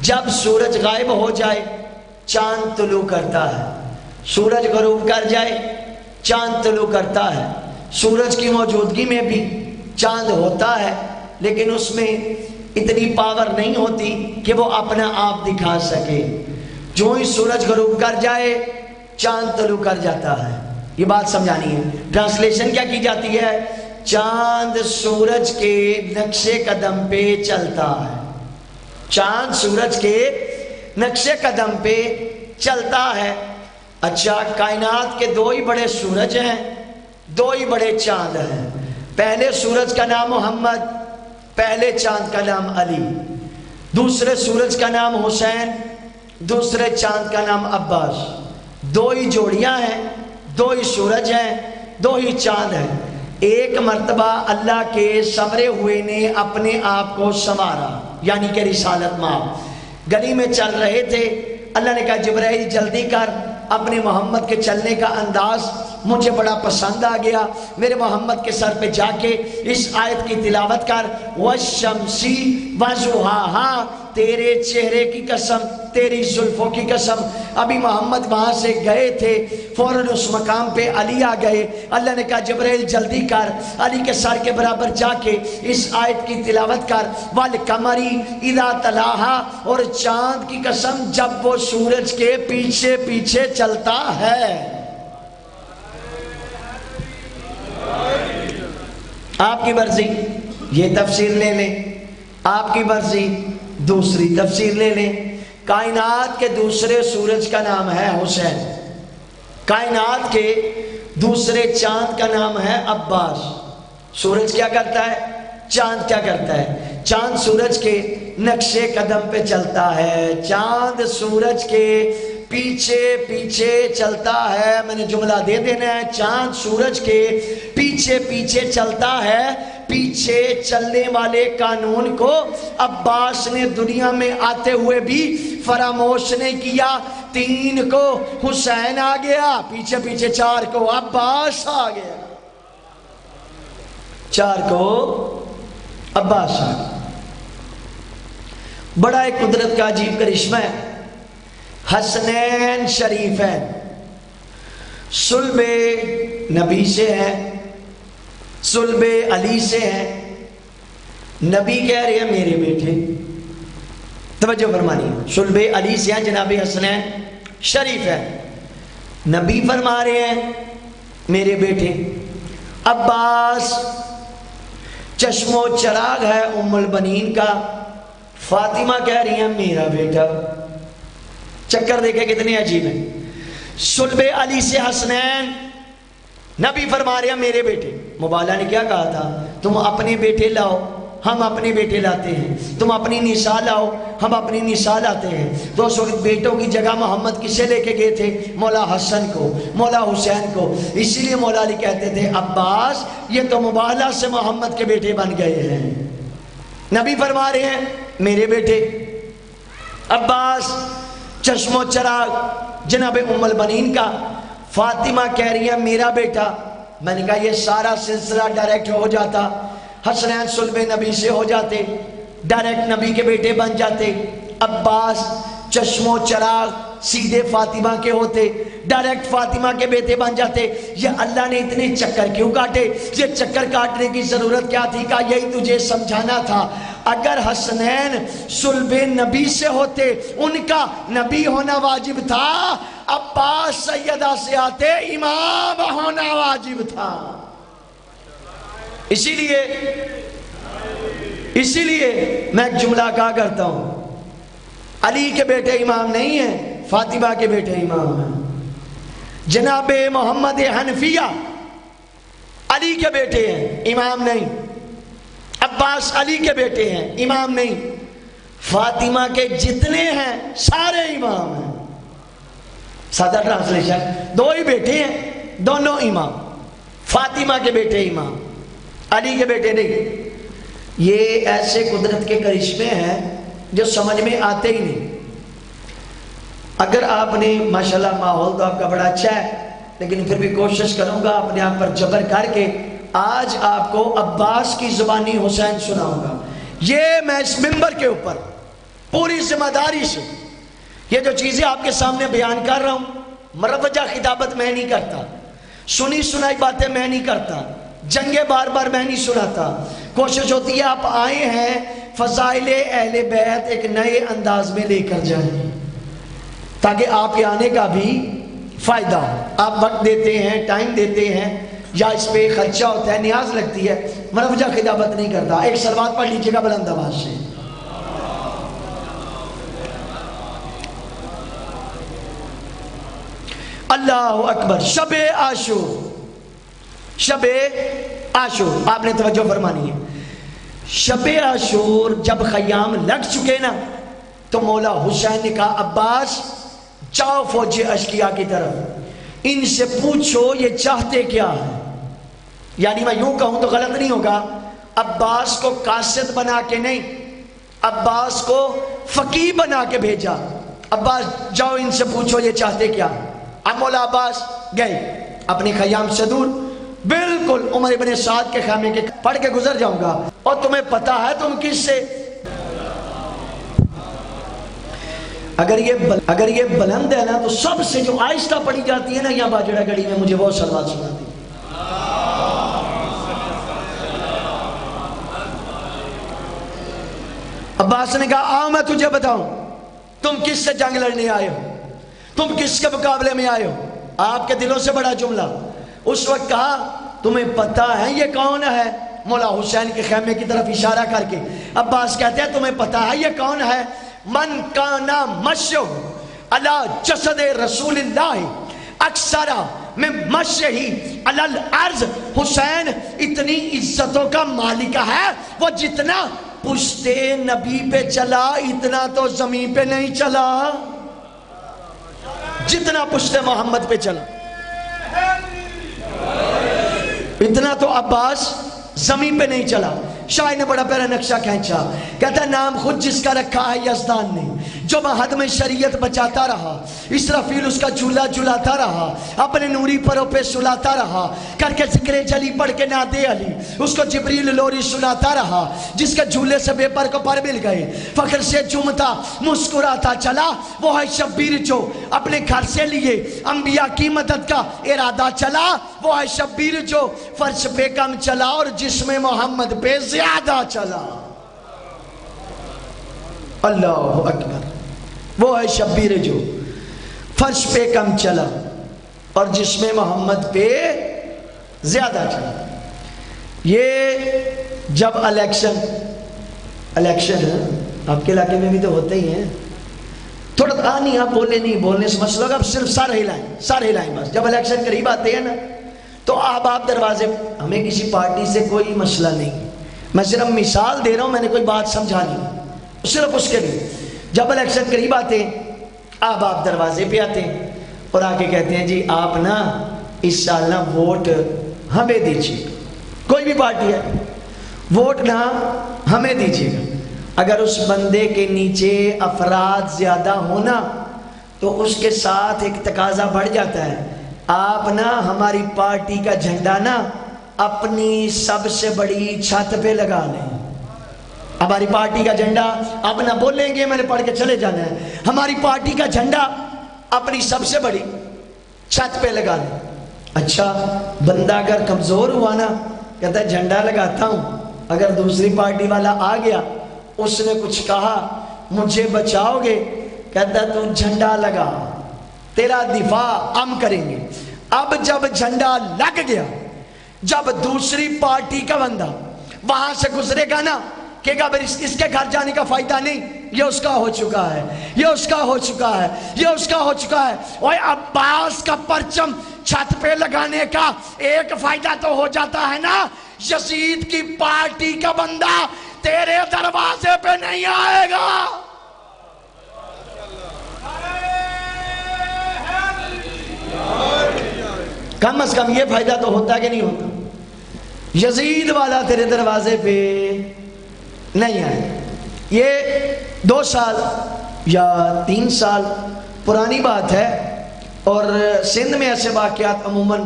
جب سورج غائب ہو جائے چاند طلوع کرتا ہے، سورج غروب کر جائے چاند طلوع کرتا ہے، سورج کی موجودگی میں بھی چاند ہوتا ہے، لیکن اس میں اتنی پاور نہیں ہوتی کہ وہ اپنا آپ دکھا سکے۔ جو ہی سورج غروب کر جائے چاند طلوع کر جاتا ہے۔ یہ بات سمجھانی ہے، ٹرانسلیشن کیا کی جاتی ہے؟ چاند سورج کے نقش قدم پہ چلتا ہے، چاند سورج کے نقش قدم پہ چلتا ہے۔ اچھا، کائنات کے دو ہی بڑے سورج ہیں، دو ہی بڑے چاند ہیں، پہلے سورج کا نام محمد، پہلے چاند کا نام علی، دوسرے سورج کا نام حسین، دوسرے چاند کا نام عباس۔ دو ہی جوڑیاں ہیں، دو ہی سورج ہیں، دو ہی چاند ہیں۔ ایک مرتبہ اللہ کے سنورے ہوئے نے اپنے آپ کو سنوارا، یعنی کہ رسالت مآب۔ گلی میں چل رہے تھے، اللہ نے کہا جبرائیل جلدی کر، اپنے محمد کے چلنے کا انداز مجھے بڑا پسند آ گیا، میرے محمد کے سر پہ جا کے اس آیت کی تلاوت کر، وَالشَّمْسِ وَضُحَاهَا، تیرے چہرے کی قسم، تیری زلفوں کی قسم۔ ابھی محمد وہاں سے گئے تھے، فوراً اس مقام پہ علی آ گئے۔ اللہ نے کہا جبرائیل جلدی کر، علی کے سر کے برابر جا کے اس آیت کی تلاوت کر، وَالْقَمَرِ اِذَا تَلَاهَا، اور چاند کی قسم جب وہ سورج کے پیچھے پیچھے چلتا ہے۔ آپ کی مرضی یہ تفسیر لے لیں، آپ کی مرضی دوسری تفسیر لے لیں۔ کائنات کے دوسرے سورج کا نام ہے حسین، کائنات کے دوسرے چاند کا نام ہے عباس۔ سورج کیا کرتا ہے؟ چاند کیا کرتا ہے؟ چاند سورج کے نقش قدم پہ چلتا ہے، چاند سورج کے پیچھے پیچھے چلتا ہے۔ میں نے جملہ دے دینا ہے، چاند سورج کے پیچھے پیچھے چلتا ہے۔ پیچھے چلنے والے قانون کو عباس نے دنیا میں آتے ہوئے بھی فراموش نہیں کیا۔ 3 کو حسین آ گیا، پیچھے پیچھے 4 کو عباس آ گیا، 4 کو عباس آ گیا۔ بڑا ایک قدرت کا عجیب کرشمہ ہے، حسنین شریفین صلب نبی سے ہے، صلب علی سے ہے۔ نبی کہہ رہے ہیں میرے بیٹے، توجہ فرمانی، صلب علی سے ہیں جناب حسنین شریف ہے، نبی فرما رہے ہیں میرے بیٹے۔ عباس چشم و چراغ ہے ام البنین کا، فاطمہ کہہ رہی ہیں میرا بیٹا۔ چکر دیکھیں کتنے عجیب ہیں، صلب علی سے حسنین، نبی فرما رہے ہیں میرے بیٹے۔ مبالغہ نے کیا کہا تھا، تم اپنے بیٹے لاؤ ہم اپنے بیٹے لاتے ہیں، تم اپنی نساء لاؤ ہم اپنی نساء لاتے ہیں۔ تو اس وقت بیٹوں کی جگہ محمد کسے لے کے گئے تھے؟ مولا حسن کو، مولا حسین کو۔ اسی لیے مولا علی کہتے تھے عباس یہ تو مبالغہ سے محمد کے بیٹے بن گئے ہیں۔ نبی فرما رہے ہیں میرے بیٹے۔ عباس چشم و چراغ جناب ام البنین کا، فاطمہ کہہ رہی ہے میرا بیٹا۔ میں نے کہا یہ سارا سلسلہ ڈائریکٹ ہو جاتا، حسنین صلب نبی سے ہو جاتے، ڈائریکٹ نبی کے بیٹے بن جاتے۔ عباس چشم و چراغ سیدھے فاطمہ کے ہوتے، ڈائریکٹ فاطمہ کے بیٹے بن جاتے۔ یہ اللہ نے اتنے چکر کیوں کاٹے؟ یہ چکر کاٹنے کی ضرورت کیا تھی؟ کہا یہی تجھے سمجھانا تھا، اگر حسنین صلب نبی سے ہوتے ان کا نبی ہونا واجب تھا، عباس سیدہ سے آتے امام ہونا واجب تھا۔ اسی لیے میں ایک جملہ کہا کرتا ہوں، علی کے بیٹے امام نہیں ہیں، فاطمہ کے بیٹے امام ہیں۔ جناب محمد حنفیہ علی کے بیٹے ہیں، امام نہیں۔ عباس علی کے بیٹے ہیں، امام نہیں۔ فاطمہ کے جتنے ہیں سارے امام ہیں۔ سادہ ٹرانسلیشن، 2 ہی بیٹے ہیں، دونوں امام۔ فاطمہ کے بیٹے امام، علی کے بیٹے نہیں۔ یہ ایسے قدرت کے کرشمے ہیں جو سمجھ میں آتے ہی نہیں۔ اگر آپ نے ماشاءاللہ ماحول تو آپ کا بڑا اچھا ہے، لیکن پھر بھی کوشش کروں گا اپنے آپ پر جبر کر کے آج آپ کو عباس کی زبانی حسین سناؤں گا۔ یہ میں اس منبر کے اوپر پوری ذمہ داری سے یہ جو چیزیں آپ کے سامنے بیان کر رہا ہوں، مروجہ خطابت میں نہیں کرتا، سنی سنائی باتیں میں نہیں کرتا، جنگیں بار بار میں نہیں سناتا۔ کوشش ہوتی ہے آپ آئے ہیں فضائل اہل بیت ایک نئے انداز میں لے کر جائیں تاکہ آپ کے آنے کا بھی فائدہ ہو۔ آپ وقت دیتے ہیں، ٹائم دیتے ہیں، یا اس پہ خرچہ ہوتا ہے، نیاز لگتی ہے، مروجہ خطابت نہیں کرتا۔ ایک صلوات پڑھ لیجیے گا بلند آواز سے۔ اللہ اکبر۔ شب عاشور، شب عاشور آپ نے توجہ فرمانی ہے۔ شب عاشور جب خیام لگ چکے نا تو مولا حسین نے کہا عباس جاؤ فوج اشقیاء کی طرف، ان سے پوچھو یہ چاہتے کیا ہے۔ یعنی میں یوں کہوں تو غلط نہیں ہوگا، عباس کو قاصد بنا کے نہیں، عباس کو فقیہ بنا کے بھیجا۔ عباس جاؤ ان سے پوچھو یہ چاہتے کیا۔ اب مولا عباس گئے اپنی خیام سے دور، بالکل عمر ابن سعد کے خیمے کے پڑھ کے گزر جاؤں گا، اور تمہیں پتا ہے تم کس سے، اگر یہ بلند ہے نا تو سب سے جو آہستہ پڑھی جاتی ہے نا یہاں باجڑہ گڑی میں، مجھے وہ صلوات سناتی ہے۔ عباس نے کہا آؤ میں تجھے بتاؤں تم کس سے جنگ لڑنے آئے ہو، تم کس کے مقابلے میں آئے ہو۔ آپ کے دلوں سے بڑا جملہ۔ اس وقت کہا تمہیں پتا ہے یہ کون ہے؟ مولا حسین کے خیمے کی طرف اشارہ کر کے عباس کہتے ہیں تمہیں پتا ہے یہ کون ہے؟ من کانا مشہ علی جسد رسول اللہ اکثر میں مشہ علی الارض۔ حسین اتنی عزتوں کا مالک ہے، وہ جتنا پشت نبی پہ چلا اتنا تو زمین پہ نہیں چلا، جتنا پشت محمد پہ چلا اتنا تو عباس زمین پہ نہیں چلا۔ شاعر نے بڑا پیارا نقشہ کھینچا، کہتا ہے نام خود جس کا رکھا ہے یزدان نے، جو محد میں شریعت بچاتا رہا، اسرافیل اس کا جھولا جھلاتا رہا، اپنے نوری پروں پہ سلاتا رہا، کر کے ذکر جلی پڑھ کے نادے علی، اس کو جبریل لوری سلاتا رہا، جس کے جھولے سے بے پر کو پر مل گئے، فخر سے جھومتا مسکراتا چلا، وہ ہے شبیر جو اپنے گھر سے لیے انبیاء کی مدد کا ارادہ چلا، وہ ہے شبیر جو فرش پہ کم چلا اور جسم محمد پہ زیادہ چلا۔ اللہ اکبر، وہ ہے شبیر جو فرش پہ کم چلا اور جسم محمد پہ زیادہ چلا۔ یہ جب الیکشن ہے، آپ کے علاقے میں بھی تو ہوتے ہی ہیں، تھوڑا نہیں آپ بولنے سے مسئلہ ہوگا، آپ صرف سر ہلائیں بس۔ جب الیکشن قریب آتے ہیں نا تو آپ دروازے، ہمیں کسی پارٹی سے کوئی مسئلہ نہیں، میں صرف مثال دے رہا ہوں، میں نے کوئی بات سمجھا نہیں، صرف اس کے لیے۔ جب الیکشن قریب آتے ہیں آپ دروازے پہ آتے ہیں اور آ کے کہتے ہیں جی آپ نا اس سال نا ووٹ ہمیں دیجیے، کوئی بھی پارٹی ہے، ووٹ نا ہمیں دیجیے گا۔ اگر اس بندے کے نیچے افراد زیادہ ہونا تو اس کے ساتھ ایک تقاضا بڑھ جاتا ہے، آپ نا ہماری پارٹی کا جھنڈا نا اپنی سب سے بڑی چھت پہ لگا لیں۔ ہماری پارٹی کا جھنڈا، آپ نہ بولیں گے، میں نے پڑھ کے چلے جانا ہے، ہماری پارٹی کا جھنڈا اپنی سب سے بڑی چھت پہ لگا لیں۔ اچھا، بندہ اگر کمزور ہوا نا، کہتا ہے جھنڈا لگاتا ہوں، اگر دوسری پارٹی والا آ گیا، اس نے کچھ کہا، مجھے بچاؤ گے، کہتا ہے تو جھنڈا لگا، تیرا دفاع ہم کریں گے۔ اب جب جھنڈا لگ گیا، جب دوسری پارٹی کا بندہ وہاں سے گزرے گا نا، کہ اس کے گھر جانے کا فائدہ نہیں، یہ اس کا ہو چکا ہے، یہ اس کا ہو چکا ہے، یہ اس کا ہو چکا ہے۔ اوہ عباس کا پرچم چھت پہ لگانے کا ایک فائدہ تو ہو جاتا ہے نا، یزید کی پارٹی کا بندہ تیرے دروازے پہ نہیں آئے گا۔ کم از کم یہ فائدہ تو ہوتا کہ نہیں ہوتا؟ یزید والا تیرے دروازے پہ نہیں آئے۔ یہ 2 سال یا 3 سال پرانی بات ہے، اور سندھ میں ایسے واقعات عموماً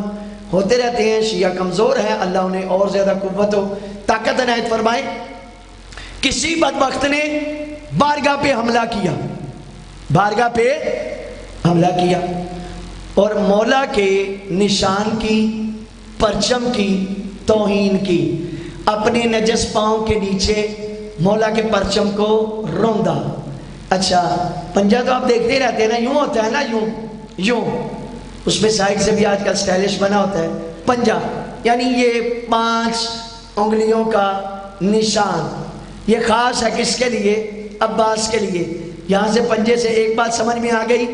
ہوتے رہتے ہیں۔ شیعہ کمزور ہیں، اللہ انہیں اور زیادہ قوت و طاقت عنایت فرمائے۔ کسی بدبخت نے بارگاہ پہ حملہ کیا، بارگاہ پہ حملہ کیا، اور مولا کے نشان کی، پرچم کی توہین کی، اپنے نجس پاؤں کے نیچے مولا کے پرچم کو روندا۔ اچھا، پنجہ تو آپ دیکھتے رہتے ہیں نا، یوں ہوتا ہے نا، یوں اس میں سائڈ سے بھی آج کل سٹائلش بنا ہوتا ہے پنجہ، یعنی یہ 5 انگلیوں کا نشان، یہ خاص ہے کس کے لیے؟ عباس کے لیے۔ یہاں سے پنجے سے ایک بات سمجھ میں آ گئی،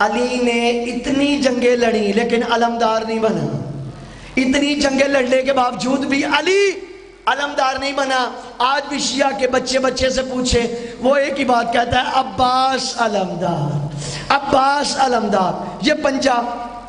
علی نے اتنی جنگیں لڑی لیکن علمدار نہیں بنا، اتنی جنگیں لڑنے کے باوجود بھی علی علمدار نہیں بنا۔ آج بھی شیعہ کے بچے سے پوچھے، وہ ایک ہی بات کہتا ہے، عباس علمدار، عباس علمدار۔ یہ پنجہ،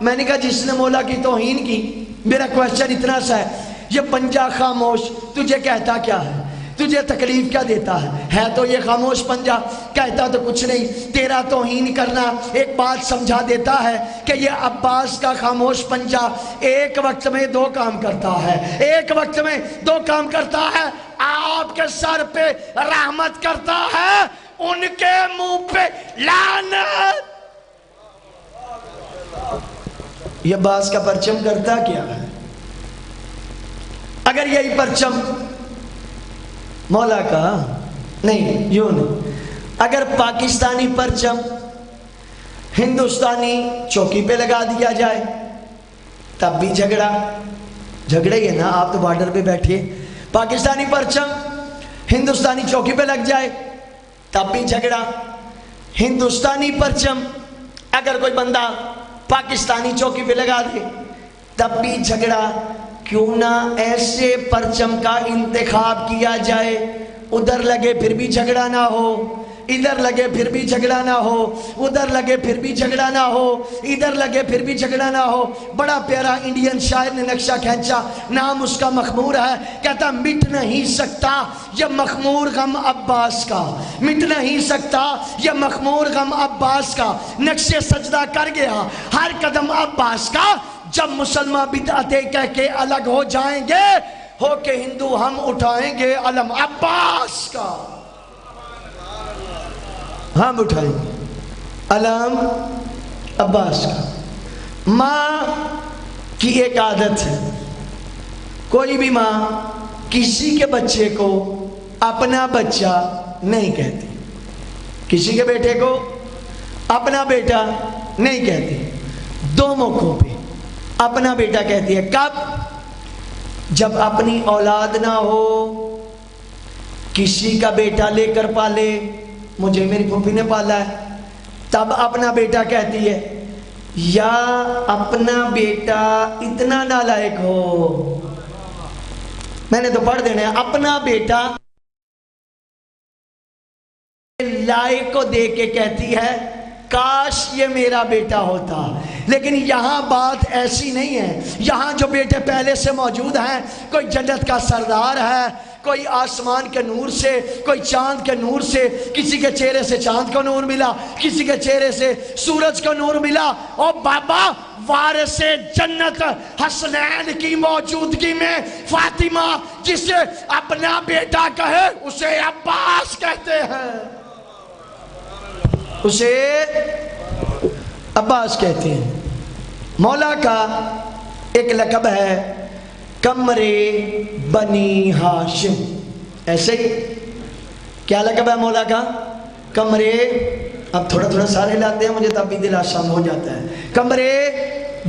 میں نے کہا جس نے مولا کی توہین کی، میرا کویسچن اتنا سا ہے، یہ پنجہ خاموش تجھے کہتا کیا ہے؟ تجھے تکلیف کیا دیتا ہے تو یہ خاموش پنجہ، کہتا تو کچھ نہیں۔ تیرا توہین کرنا ایک بات سمجھا دیتا ہے کہ یہ عباس کا خاموش پنجہ ایک وقت میں 2 کام کرتا ہے، ایک وقت میں 2 کام کرتا ہے۔ آپ کے سر پہ رحمت کرتا ہے، ان کے منہ پہ لعنت۔ یہ عباس کا پرچم کرتا کیا ہے؟ اگر یہی پرچم مولا کا نہیں، یوں نہیں، اگر پاکستانی پرچم ہندوستانی چوکی پہ لگا دیا جائے تب بھی جھگڑا ہی ہے نا، آپ تو بارڈر پہ بیٹھے، پاکستانی پرچم ہندوستانی چوکی پہ لگ جائے تب بھی جھگڑا، ہندوستانی پرچم اگر کوئی بندہ پاکستانی چوکی پہ لگا دے تب بھی جھگڑا۔ کیوں نہ ایسے پرچم کا انتخاب کیا جائے ادھر لگے پھر بھی جھگڑا نہ ہو، ادھر لگے پھر بھی جھگڑا نہ ہو، ادھر لگے پھر بھی جھگڑا نہ ہو، ادھر لگے پھر بھی جھگڑا نہ ہو۔ بڑا پیارا انڈین شاعر نے نقشہ کھینچا، نام اس کا مخمور ہے، کہتا مٹ نہیں سکتا یہ مخمور غم عباس کا، مٹ نہیں سکتا یہ مخمور غم عباس کا، نقشے سجدہ کر گیا ہر قدم عباس کا، جب مسلمان بدعتیں کہہ کے الگ ہو جائیں گے، ہو کے ہندو ہم اٹھائیں گے علم عباس کا، ہم اٹھائیں گے علم عباس کا۔ ماں کی ایک عادت ہے، کوئی بھی ماں کسی کے بچے کو اپنا بچہ نہیں کہتی، کسی کے بیٹے کو اپنا بیٹا نہیں کہتی، دو موقعوں پہ اپنا بیٹا کہتی ہے۔ کب؟ جب اپنی اولاد نہ ہو، کسی کا بیٹا لے کر پالے، مجھے میری پھوپھی نے پالا ہے، تب اپنا بیٹا کہتی ہے، یا اپنا بیٹا اتنا نالائق ہو، میں نے تو پڑھ دینا ہے، اپنا بیٹا لائق کو دیکھ کے کہتی ہے کاش یہ میرا بیٹا ہوتا۔ لیکن یہاں بات ایسی نہیں ہے، یہاں جو بیٹے پہلے سے موجود ہیں، کوئی جنت کا سردار ہے، کوئی آسمان کے نور سے، کوئی چاند کے نور سے، کسی کے چہرے سے چاند کا نور ملا، کسی کے چہرے سے سورج کا نور ملا، اور بابا وارث جنت حسنین کی موجودگی میں فاطمہ جسے اپنا بیٹا کہے اسے عباس کہتے ہیں، اسے عباس کہتے ہیں۔ مولا کا ایک لقب ہے قمر بنی ہاشم، ایسے ہی کیا لقب ہے مولا کا؟ قمر، اب تھوڑا تھوڑا سارے لاتے ہیں مجھے تب بھی دل آشام ہو جاتا ہے، قمر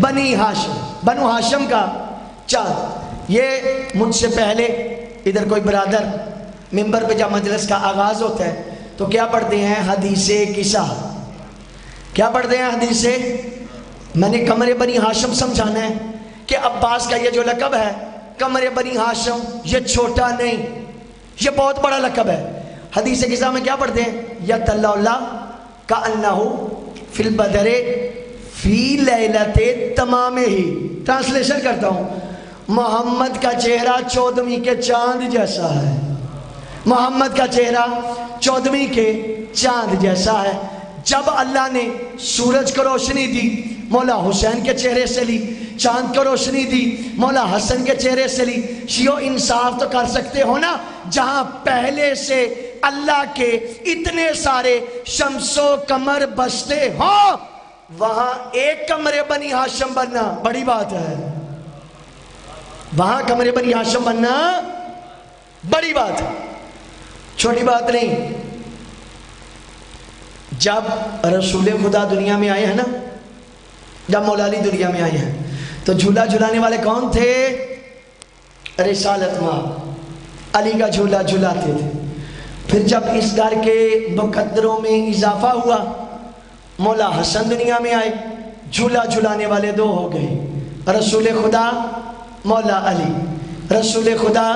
بنی ہاشم، بنو ہاشم کا چاند۔ یہ مجھ سے پہلے ادھر کوئی برادر ممبر پہ جب مجلس کا آغاز ہوتا ہے تو کیا پڑھتے ہیں؟ حدیث قصہ، کیا پڑھتے ہیں؟ حدیث۔ میں نے قمر بنی ہاشم سمجھانا ہے کہ عباس کا یہ جو لقب ہے قمر بنی ہاشم، یہ چھوٹا نہیں، یہ بہت بڑا لقب ہے۔ حدیث قصہ میں کیا پڑھتے ہیں؟ یطلع اللہ کأنہ فی البدر فی لیلۃ تمامہ، ٹرانسلیشن کرتا ہوں، محمد کا چہرہ 14ویں کے چاند جیسا ہے، محمد کا چہرہ 14ویں کے چاند جیسا ہے۔ جب اللہ نے سورج کو روشنی دی مولا حسین کے چہرے سے لی، چاند کو روشنی دی مولا حسن کے چہرے سے لی۔ شیعو انصاف تو کر سکتے ہو نا، جہاں پہلے سے اللہ کے اتنے سارے شمس و قمر بستے ہوں، وہاں ایک قمر بنی ہاشم بننا بڑی بات ہے، وہاں قمر بنی ہاشم بننا بڑی بات ہے، چھوٹی بات نہیں۔ جب رسول خدا دنیا میں آئے ہیں نا، جب مولا علی دنیا میں آئے ہیں تو جھولا جھلانے والے کون تھے؟ رسالت ماں علی کا جھولا جھلاتے تھے۔ پھر جب اس گھر کے مقدروں میں اضافہ ہوا، مولا حسن دنیا میں آئے، جھولا جھلانے والے دو ہو گئے، رسول خدا مولا علی، رسول خدا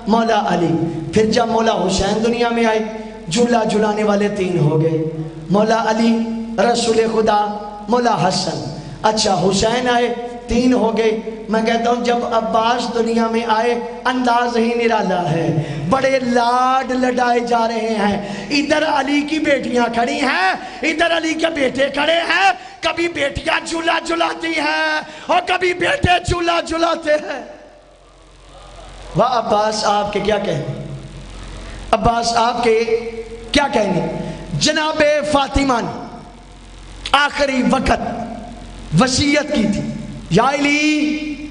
مولا علی۔ پھر جب مولا حسین دنیا میں آئے، جھولا جھلانے والے تین ہو گئے، مولا علی، رسول خدا، مولا حسن۔ اچھا حسین آئے، تین ہو گئے۔ میں کہتا ہوں جب عباس دنیا میں آئے انداز ہی نرالا ہے، بڑے لاڈ لڈائے جا رہے ہیں، ادھر علی کی بیٹیاں کھڑی ہیں، ادھر علی کے بیٹے کھڑے ہیں، کبھی بیٹیاں جھولا جھلاتی ہیں اور کبھی بیٹے جھولا جھلاتے ہیں۔ واہ عباس آپ کے کیا کہنے، عباس آپ کے کیا کہنے۔ جناب فاطمہ نے آخری وقت وصیت کی تھی، یا علی،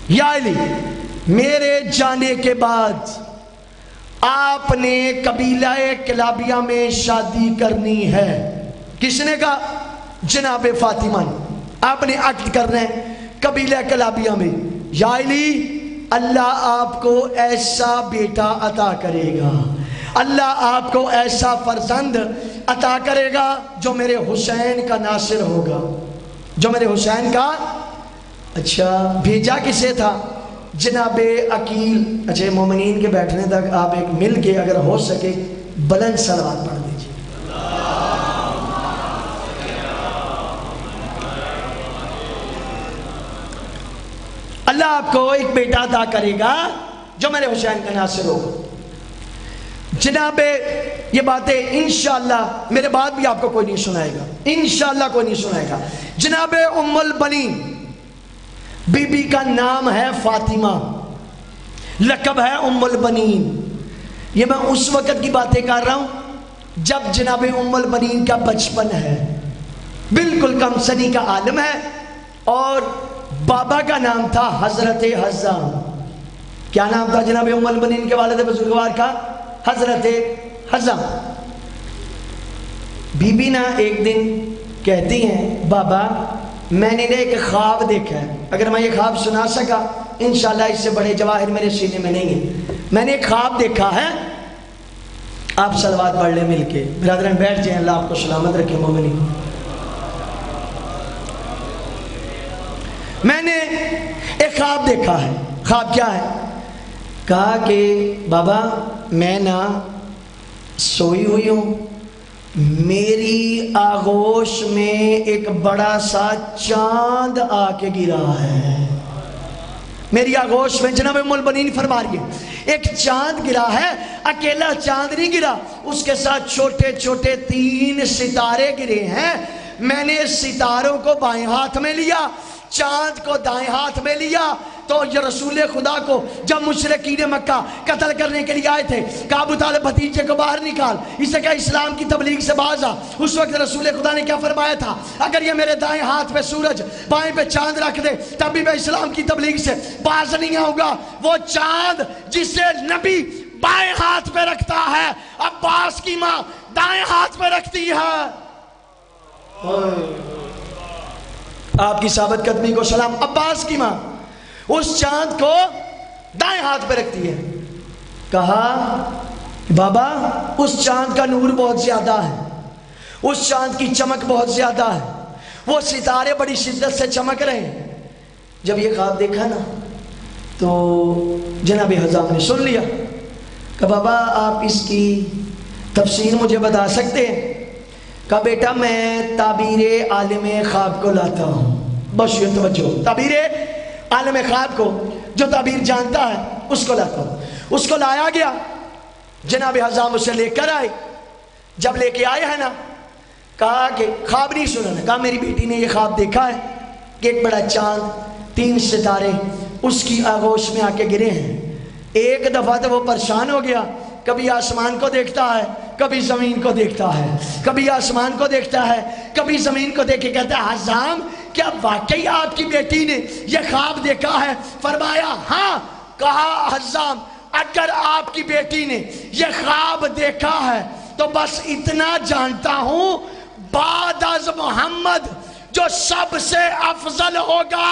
یا علی، میرے جانے کے بعد آپ نے قبیلہ کلابیہ میں شادی کرنی ہے۔ کس نے کہا؟ جناب فاطمہ نے، آپ نے عقد کرنا ہے قبیلہ کلابیہ میں۔ یا علی، اللہ آپ کو ایسا بیٹا عطا کرے گا، اللہ آپ کو ایسا فرزند عطا کرے گا جو میرے حسین کا ناصر ہوگا، جو میرے حسین کا۔ اچھا بھیجا کسے تھا؟ جناب عقیل۔ اچھا مومنین کے بیٹھنے تک آپ ایک مل کے اگر ہو سکے بلند صلوات پڑھ دیجیے۔ اللہ آپ کو ایک بیٹا عطا کرے گا جو میرے حسین کا ناصر ہوگا. جناب یہ باتیں انشاءاللہ میرے بعد بھی آپ کو کوئی نہیں سنائے گا، انشاءاللہ کوئی نہیں سنائے گا. جناب ام البنین بی بی کا نام ہے فاطمہ، لقب ہے ام البنین. یہ میں اس وقت کی باتیں کر رہا ہوں جب جناب ام البنین کا بچپن ہے، بالکل کم سنی کا عالم ہے، اور بابا کا نام تھا حضرت حزام. کیا نام تھا جناب ام البنین کے والد بزرگوار کا؟ حضرت حزام. بی بی نا ایک دن کہتی ہیں بابا میں نے ایک خواب دیکھا ہے، اگر میں یہ خواب سنا سکا انشاءاللہ اس سے بڑے جواہر میرے سینے میں نہیں ہیں. میں نے ایک خواب دیکھا ہے، آپ صلوات پڑھ لیں مل کے. برادران بیٹھ جائیں، اللہ آپ کو سلامت رکھے. مومنین میں نے ایک خواب دیکھا ہے. خواب کیا ہے؟ کہا کہ بابا میں نا سوئی ہوئی ہوں، میری آغوش میں ایک بڑا سا چاند آ کے گرا ہے. میری آغوش میں جناب ام البنین فرما رہی ہے ایک چاند گرا ہے. اکیلا چاند نہیں گرا، اس کے ساتھ چھوٹے چھوٹے 3 ستارے گرے ہیں. میں نے ستاروں کو بائیں ہاتھ میں لیا، چاند کو دائیں ہاتھ میں لیا. تو یہ رسول خدا کو جب مشرکین مکہ قتل کرنے کے لیے آئے تھے، کہا ابو طالب بھتیجے کو باہر نکال، اسے کہا اسلام کی تبلیغ سے باز آ. اس وقت رسول خدا نے کیا فرمایا تھا؟ اگر یہ میرے دائیں ہاتھ پہ سورج بائیں پہ چاند رکھ دے تب بھی میں اسلام کی تبلیغ سے باز نہیں آؤں گا. وہ چاند جسے نبی بائیں ہاتھ پہ رکھتا ہے، عباس کی ماں دائیں ہاتھ پہ رکھتی ہے. آپ کی ثابت قدمی کو سلام. عباس کی ماں اس چاند کو دائیں ہاتھ پہ رکھتی ہے. کہا بابا اس چاند کا نور بہت زیادہ ہے، اس چاند کی چمک بہت زیادہ ہے، وہ ستارے بڑی شدت سے چمک رہے ہیں. جب یہ خواب دیکھا نا تو جناب حزام نے سن لیا. کہ بابا آپ اس کی تفسیر مجھے بتا سکتے ہیں؟ کہا بیٹا میں تعبیر عالم خواب کو لاتا ہوں. بس یہ توجہ، تعبیر عالم خواب کو جو تعبیر جانتا ہے اس کو لاتا ہوں. اس کو لایا گیا، جناب حزام اسے لے کر آئے. جب لے کے آئے ہیں نا کہا کہ خواب نہیں سنا. کہا میری بیٹی نے یہ خواب دیکھا ہے کہ ایک بڑا چاند 3 ستارے اس کی آغوش میں آ کے گرے ہیں. ایک دفعہ تو وہ پریشان ہو گیا، کبھی آسمان کو دیکھتا ہے کبھی زمین کو دیکھتا ہے، کبھی آسمان کو دیکھتا ہے کبھی زمین کو دیکھ کے کہتا ہے حزام کیا واقعی آپ کی بیٹی نے یہ خواب دیکھا ہے؟ فرمایا ہاں. کہا حزام اگر آپ کی بیٹی نے یہ خواب دیکھا ہے تو بس اتنا جانتا ہوں بعد از محمد جو سب سے افضل ہوگا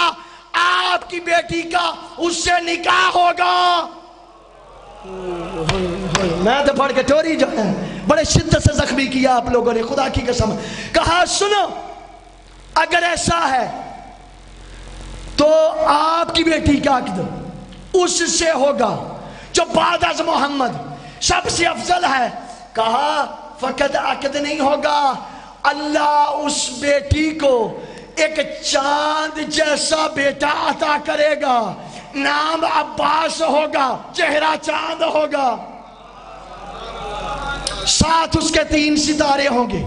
آپ کی بیٹی کا اس سے نکاح ہوگا. میں تو پڑھ کے ٹوری جو ہے بڑے شدت سے زخمی کیا آپ لوگوں نے، خدا کی قسم. کہا سنو اگر ایسا ہے تو آپ کی بیٹی کا عقد اس سے ہوگا جو بعد از محمد سب سے افضل ہے. کہا فقط عقد نہیں ہوگا، اللہ اس بیٹی کو ایک چاند جیسا بیٹا عطا کرے گا، نام عباس ہوگا، چہرہ چاند ہوگا، ساتھ اس کے 3 ستارے ہوں گے،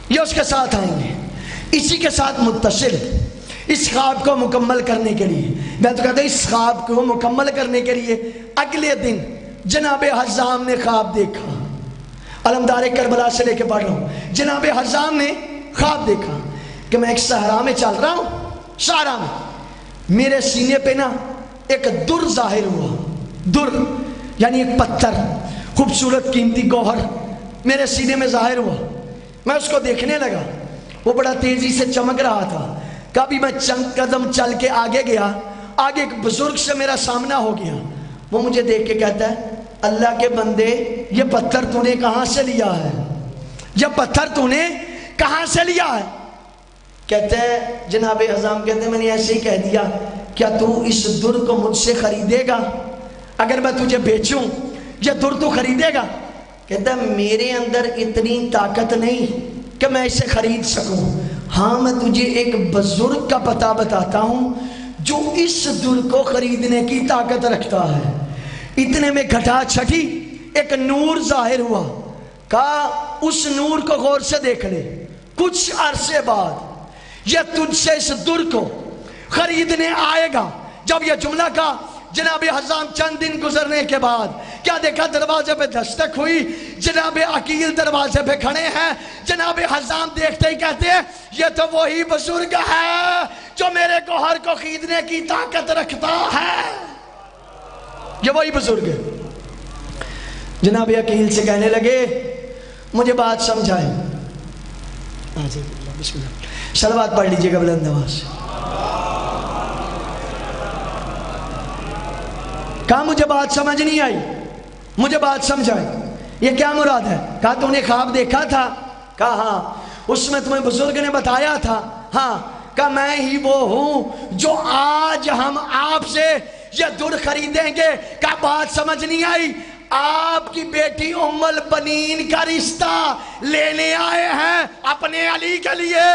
یہ اس کے ساتھ آئیں گے. اسی کے ساتھ متصل اس خواب کو مکمل کرنے کے لیے میں تو کہتا ہوں اس خواب کو مکمل کرنے کے لیے اگلے دن جناب حزام نے خواب دیکھا. علمدار کربلا سے لے کے پڑھ رہا ہوں. جناب حزام نے خواب دیکھا کہ میں ایک صحرا میں چل رہا ہوں، صحرا میں میرے سینے پہ نا ایک در ظاہر ہوا. در یعنی ایک پتھر، خوبصورت قیمتی گوہر میرے سینے میں ظاہر ہوا. میں اس کو دیکھنے لگا، وہ بڑا تیزی سے چمک رہا تھا. کبھی میں چند قدم چل کے آگے گیا، آگے ایک بزرگ سے میرا سامنا ہو گیا. وہ مجھے دیکھ کے کہتا ہے اللہ کے بندے یہ پتھر تو نے کہاں سے لیا ہے؟ یہ پتھر تو نے کہاں سے لیا ہے؟ کہتے ہیں جناب حزام کہتے ہیں میں نے ایسے ہی کہہ دیا کیا تو اس در کو مجھ سے خریدے گا؟ اگر میں تجھے بیچوں یہ در تو خریدے گا؟ کہتا ہے میرے اندر اتنی طاقت نہیں کہ میں اسے خرید سکوں، ہاں میں تجھے ایک بزرگ کا پتہ بتاتا ہوں جو اس در کو خریدنے کی طاقت رکھتا ہے۔ اتنے میں گھٹا چھٹی ایک نور ظاہر ہوا، کہا اس نور کو غور سے دیکھ لے، کچھ عرصے بعد یہ تجھ سے اس در کو خریدنے آئے گا۔ جب یہ جملہ کہا جناب حزام چند دن گزرنے کے بعد کیا دیکھا، دروازے پہ دستک ہوئی، جناب عقیل دروازے پہ کھڑے ہیں۔ جناب حزام دیکھتے ہی کہتے ہیں یہ تو وہی بزرگ ہے جو میرے گوہر کو خریدنے کی طاقت رکھتا ہے، یہ وہی بزرگ ہے۔ جناب عقیل سے کہنے لگے مجھے بات سمجھائیں، بسم اللہ صلوات پڑھ لیجئے گا بلند آواز سے۔ کہا مجھے بات سمجھ نہیں آئی، مجھے بات سمجھائیں، یہ کیا مراد ہے؟ کہا تو نے خواب دیکھا تھا؟ کہا ہاں۔ اس میں تمہیں بزرگ نے بتایا تھا؟ ہاں۔ کہا میں ہی وہ ہوں جو آج ہم آپ سے یہ در خریدیں گے۔ کہا بات سمجھ نہیں آئی، آپ کی بیٹی ام البنین کا رشتہ لینے آئے ہیں اپنے علی کے لیے۔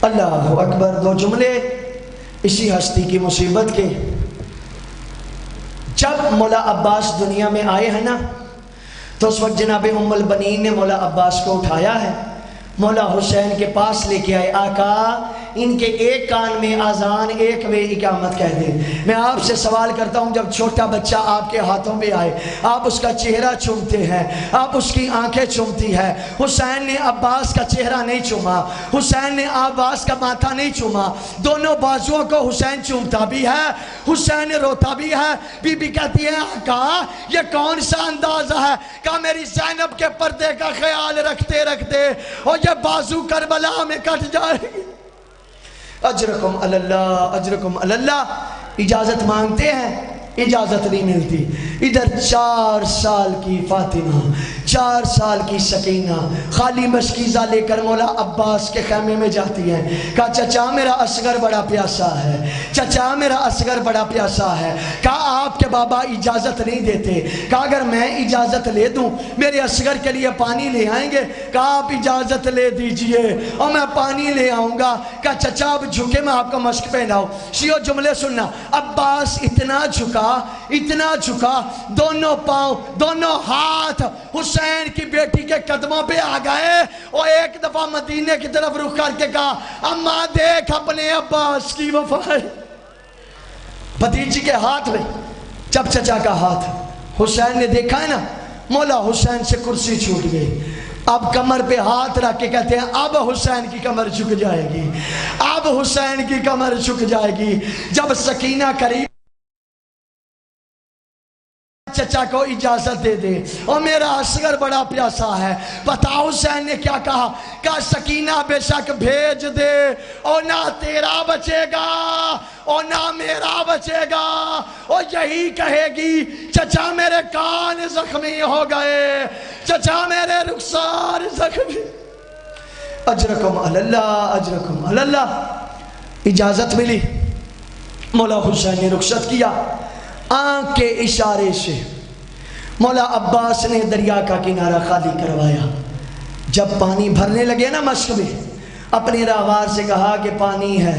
اللہ اکبر۔ دو جملے اسی ہستی کی مصیبت کے۔ جب مولا عباس دنیا میں آئے ہیں نا تو اس وقت جناب ام البنین نے مولا عباس کو اٹھایا ہے، مولا حسین کے پاس لے کے آئے۔ آقا ان کے ایک کان میں آذان ایک میں اقامت کہہ دیں۔ میں آپ سے سوال کرتا ہوں، جب چھوٹا بچہ آپ کے ہاتھوں میں آئے آپ اس کا چہرہ چومتے ہیں، آپ اس کی آنکھیں چومتی ہیں۔ حسین نے عباس کا چہرہ نہیں چوما، حسین نے عباس کا ماتھا نہیں چوما، دونوں بازوؤں کو حسین چومتا بھی ہے، حسین روتا بھی ہے۔ بی بی کہتی ہے آقا یہ کون سا انداز ہے؟ کہا میری زینب کے پردے کا خیال رکھتے رکھتے اور یہ بازو کربلا میں کٹ جائے گی۔ اجرکم اللہ، اجرکم اللہ۔ اجازت مانگتے ہیں، اجازت نہیں ملتی۔ ادھر 4 سال کی فاطمہ، 4 سال کی سکینہ خالی مشکیزہ لے کر مولا عباس کے خیمے میں جاتی ہیں۔ کہا چچا میرا اصغر بڑا پیاسا ہے، چچا میرا اصغر بڑا پیاسا ہے۔ کہا آپ کے بابا اجازت نہیں دیتے۔ کہا اگر میں اجازت لے دوں میرے اصغر کے لیے پانی لے آئیں گے؟ کہا آپ اجازت لے دیجئے اور میں پانی لے آؤں گا۔ کہا چچا اب جھکے میں آپ کو مشق پہناؤں۔ شیعو جملے سننا، عباس اتنا جھکا، اتنا جھکا، دونوں پاؤں دونوں ہاتھ حسین کی بیٹی کے قدموں پہ آ گئے اور ایک دفعہ مدینے کی طرف رخ کر کے کہا اماں دیکھ اپنے عباس کی وفا۔ بھتیجی کے ہاتھ میں جب چچا کا ہاتھ حسین نے دیکھا ہے نا، مولا حسین سے کرسی چھوٹ گئی۔ اب کمر پہ ہاتھ رکھ کے کہتے ہیں اب حسین کی کمر جھک جائے گی، اب حسین کی کمر جھک جائے گی۔ جب سکینہ قریب چچا کو اجازت دے دے اور میرا اصغر بڑا پیاسا ہے، بتا حسین نے کیا کہا؟ کہا سکینہ بے شک بھیج دے اور نہ تیرا بچے گا اور نہ میرا بچے گا، اور یہی کہے گی چچا میرے کان زخمی ہو گئے، چچا میرے رخسار زخمی۔ اجرکم اللہ، اجرکم اللہ۔ اجازت ملی، مولا حسین نے رخصت کیا۔ آنکھ کے اشارے سے مولا عباس نے دریا کا کنارہ خالی کروایا۔ جب پانی بھرنے لگے نا مشک میں، اپنی راہوار سے کہا کہ پانی ہے۔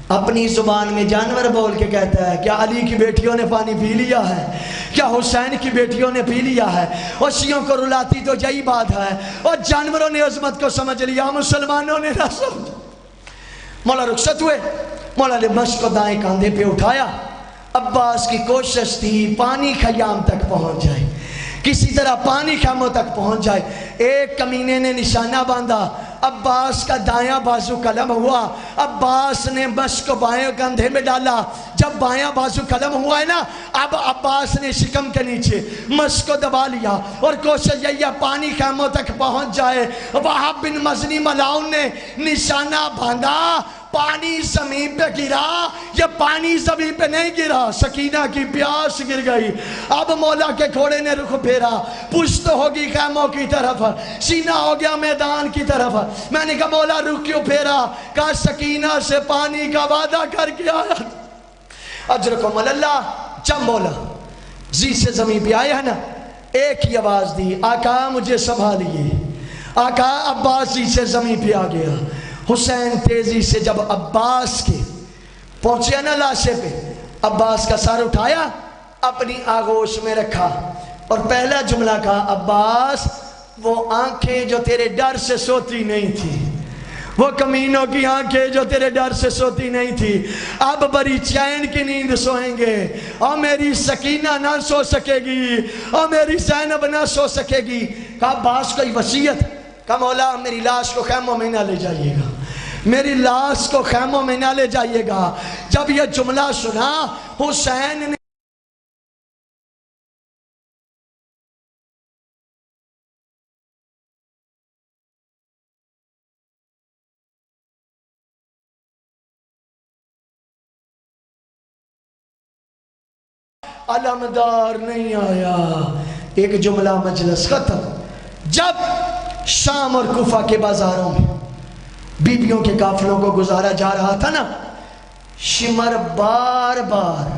اپنی زبان میں جانور بول کے کہتا ہے کیا علی کی بیٹیوں نے پانی پی لیا ہے؟ کیا حسین کی بیٹیوں نے پی لیا ہے؟ اور شیعوں کو رلاتی تو یہی بات ہے، اور جانوروں نے عظمت کو سمجھ لیا، مسلمانوں نے نہ سمجھ۔ مولا رخصت ہوئے، مولا نے مشک کو دائیں کاندھے پہ اٹھایا۔ عباس کی کوشش تھی پانی خیام تک پہنچ جائے، کسی طرح پانی خیموں تک پہنچ جائے۔ ایک کمینے نے نشانہ باندھا، عباس کا دایاں بازو قلم ہوا، عباس نے مشک کو بائیں کندھے میں ڈالا۔ جب بایاں بازو قلم ہوا ہے نا، اب عباس نے شکم کے نیچے مشک کو دبا لیا اور کوشش یہی ہے پانی خیموں تک پہنچ جائے۔ وہاب بن مزنی ملاؤن نے نشانہ باندھا، پانی زمین پہ گرا، یہ پانی زمین پہ نہیں گرا، سکینہ کی پیاس گر گئی۔ اب مولا کے گھوڑے نے رخ پھیرا، پشت ہوگی خیموں کی طرف، سینہ ہو گیا میدان کی طرف۔ میں نے کہا مولا رخ کیوں پھیرا؟ کہا سکینہ سے پانی کا وعدہ کر کے آیا۔ اجرکم اللہ۔ جب مولا زی سے زمین پہ آیا ہے نا، ایک ہی آواز دی، آقا مجھے سنبھالیے۔ آقا عباس زی سے زمین پہ آ گیا۔ حسین تیزی سے جب عباس کے پہنچے نا لاشے پہ، عباس کا سر اٹھایا، اپنی آغوش میں رکھا اور پہلا جملہ کہا، عباس وہ آنکھیں جو تیرے ڈر سے سوتی نہیں تھی، وہ کمینوں کی آنکھیں جو تیرے ڈر سے سوتی نہیں تھی، اب بڑی چین کی نیند سوئیں گے، اور میری سکینہ نہ سو سکے گی، اور میری زینب نہ سو سکے گی۔ کہا عباس کوئی وصیت؟ کہا مولا میری لاش کو خیموں میں نہ لے جائیے گا، میری لاش کو خیموں میں نہ لے جائیے گا۔ جب یہ جملہ سنا حسین نے علمدار نہیں آیا۔ ایک جملہ مجلس ختم۔ جب شام اور کوفہ کے بازاروں میں بیبیوں کے قافلوں کو گزارا جا رہا تھا نا، شمر بار بار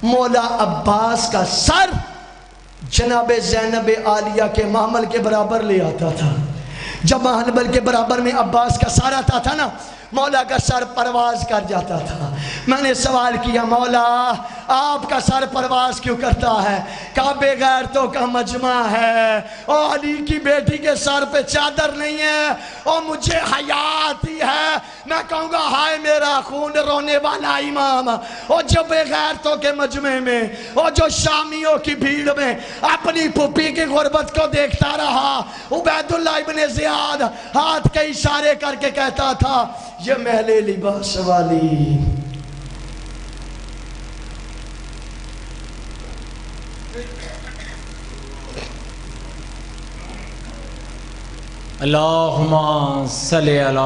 مولا عباس کا سر جناب زینب عالیہ کے محمل کے برابر لے آتا تھا۔ جب محمل کے برابر میں عباس کا سر آتا تھا نا، مولا کا سر پرواز کر جاتا تھا۔ میں نے سوال کیا، مولا آپ کا سر پرواز کیوں کرتا ہے؟ کہا بے غیرتوں کا مجمع ہے، اور علی کی بیٹی کے سر پہ چادر نہیں ہے، اور مجھے حیا آتی ہے، میں کہوں گا ہائے میرا خون رونے والا امام۔ اور جو بے غیرتوں کے مجمع میں، اور جو شامیوں کی بھیڑ میں اپنی پھوپھی کی غربت کو دیکھتا رہا، عبید اللہ ابن زیاد ہاتھ کے اشارے کر کے کہتا تھا، یہ محل لباس والی اللہم صلی علی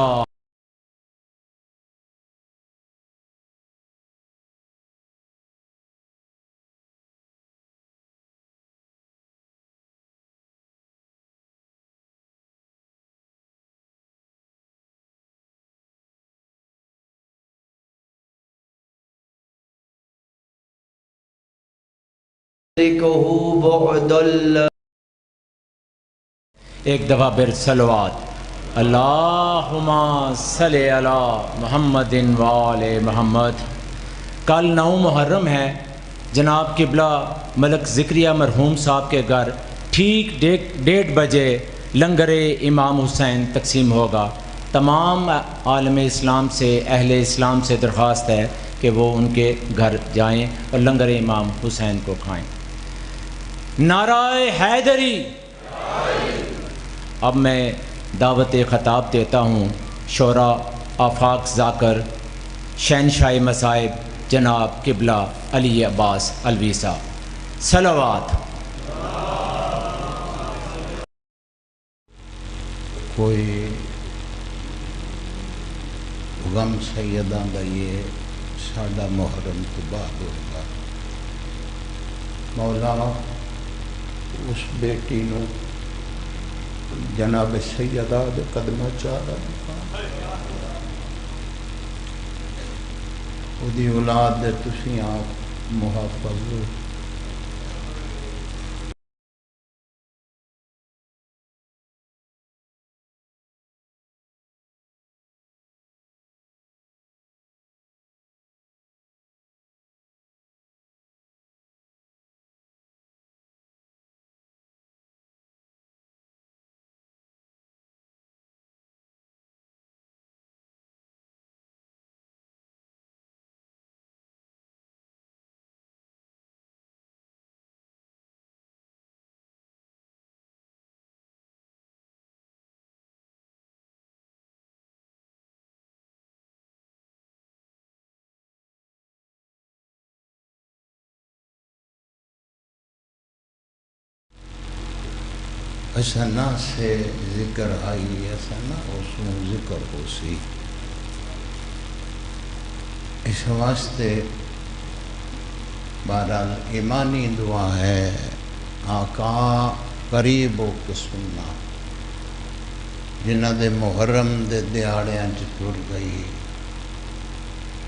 بعد اللہ۔ ایک دفعہ پھر صلوات، اللہم صلی علی محمد وآل محمد۔ کل 9 محرم ہے، جناب قبلہ ملک ذکریہ مرحوم صاحب کے گھر ٹھیک 1:30 بجے لنگر امام حسین تقسیم ہوگا۔ تمام عالم اسلام سے، اہل اسلام سے درخواست ہے کہ وہ ان کے گھر جائیں اور لنگر امام حسین کو کھائیں۔ نعرہ حیدری۔ اب میں دعوت خطاب دیتا ہوں شعراء آفاق ذاکر شہنشاہ مصائب جناب قبلہ علی عباس علوی صاحب۔ صلوات۔ کوئی غم سیداں دا یہ ساڈا محرم تو بعد ہوگا، مولا اس بیٹی نو جناب سیدہ دے قدمہ چاہا، او دی اولاد دے تسی آپ محافظ ہو۔ ایسا نہ سے ذکر آئی، ایسا نہ اسوں ذکر ہو سی۔ اس واسطے بہرحال ایمانی دعا ہے آقا قریب ہو کے سننا جنہ دے محرم دے دیہڑیاں چ ٹر گئی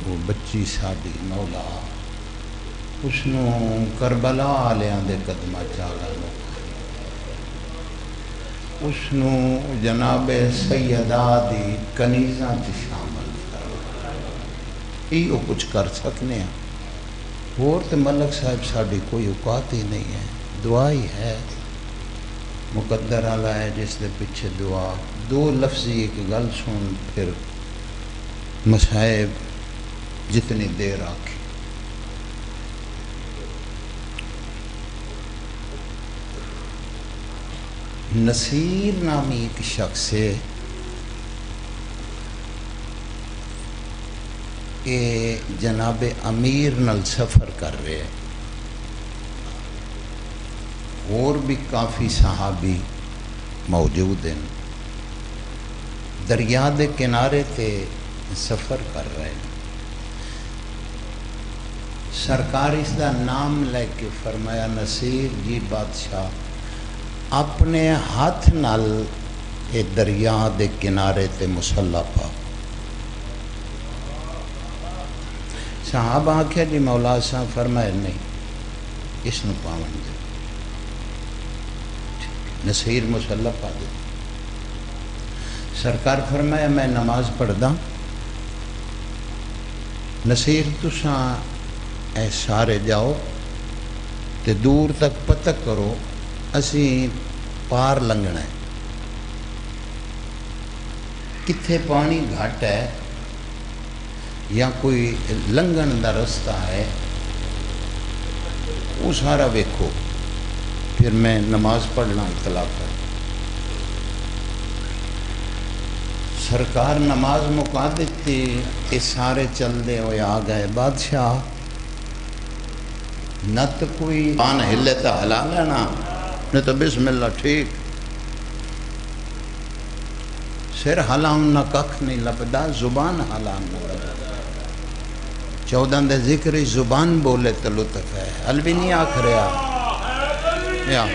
وہ بچی ساڈی مولا اس نو کربلا والےاں دے قدماں چ لو اس نو جناب سیدہ دی کنیزاں چ شامل کرو یہ کچھ کر سکنے ہیں اور تو ملک صاحب ساڈی کوئی اوقات ہی نہیں ہے دعا ہی ہے مقدر والا ہے جس دے پیچھے دعا دو لفظی ایک گل سن پھر مصائب جتنی دیر آکھی نصیر نامی ایک شخص ہے کہ جناب امیر نال سفر کر رہے ہیں اور بھی کافی صحابی موجود ہیں دریا دے کنارے تے سفر کر رہے ہیں سرکار اس دا نام لے کے فرمایا نصیر جی بادشاہ اپنے ہاتھ نال اے دریا دے کنارے تے مصلا پا صحابہ آکھیا جی مولا صاحب فرمایا نہیں اس نو پاون دے نصیر مصلا پا دے سرکار فرمایا میں نماز پڑھدا نصیر تساں اے سارے جاؤ تے دور تک پتہ کرو اسی پار لنگنا ہے کتھے پانی گھٹ ہے یا کوئی لنگن دا رستہ ہے وہ سارا ویکھو پھر میں نماز پڑھنا اطلاع کر سرکار نماز مکا دیتی یہ سارے چل دے ہوئے آ گئے بادشاہ نہ تو کوئی پان ہلے تو ہلا لینا نہیں تو بسم اللہ ٹھیک سر ہلاؤں نہ ککھ نہیں لبدا زبان ہلاؤں نہ لبدا 14 دے ذکر زبان بولے تو لطف ہے حل بھی نہیں آکھ رہا یا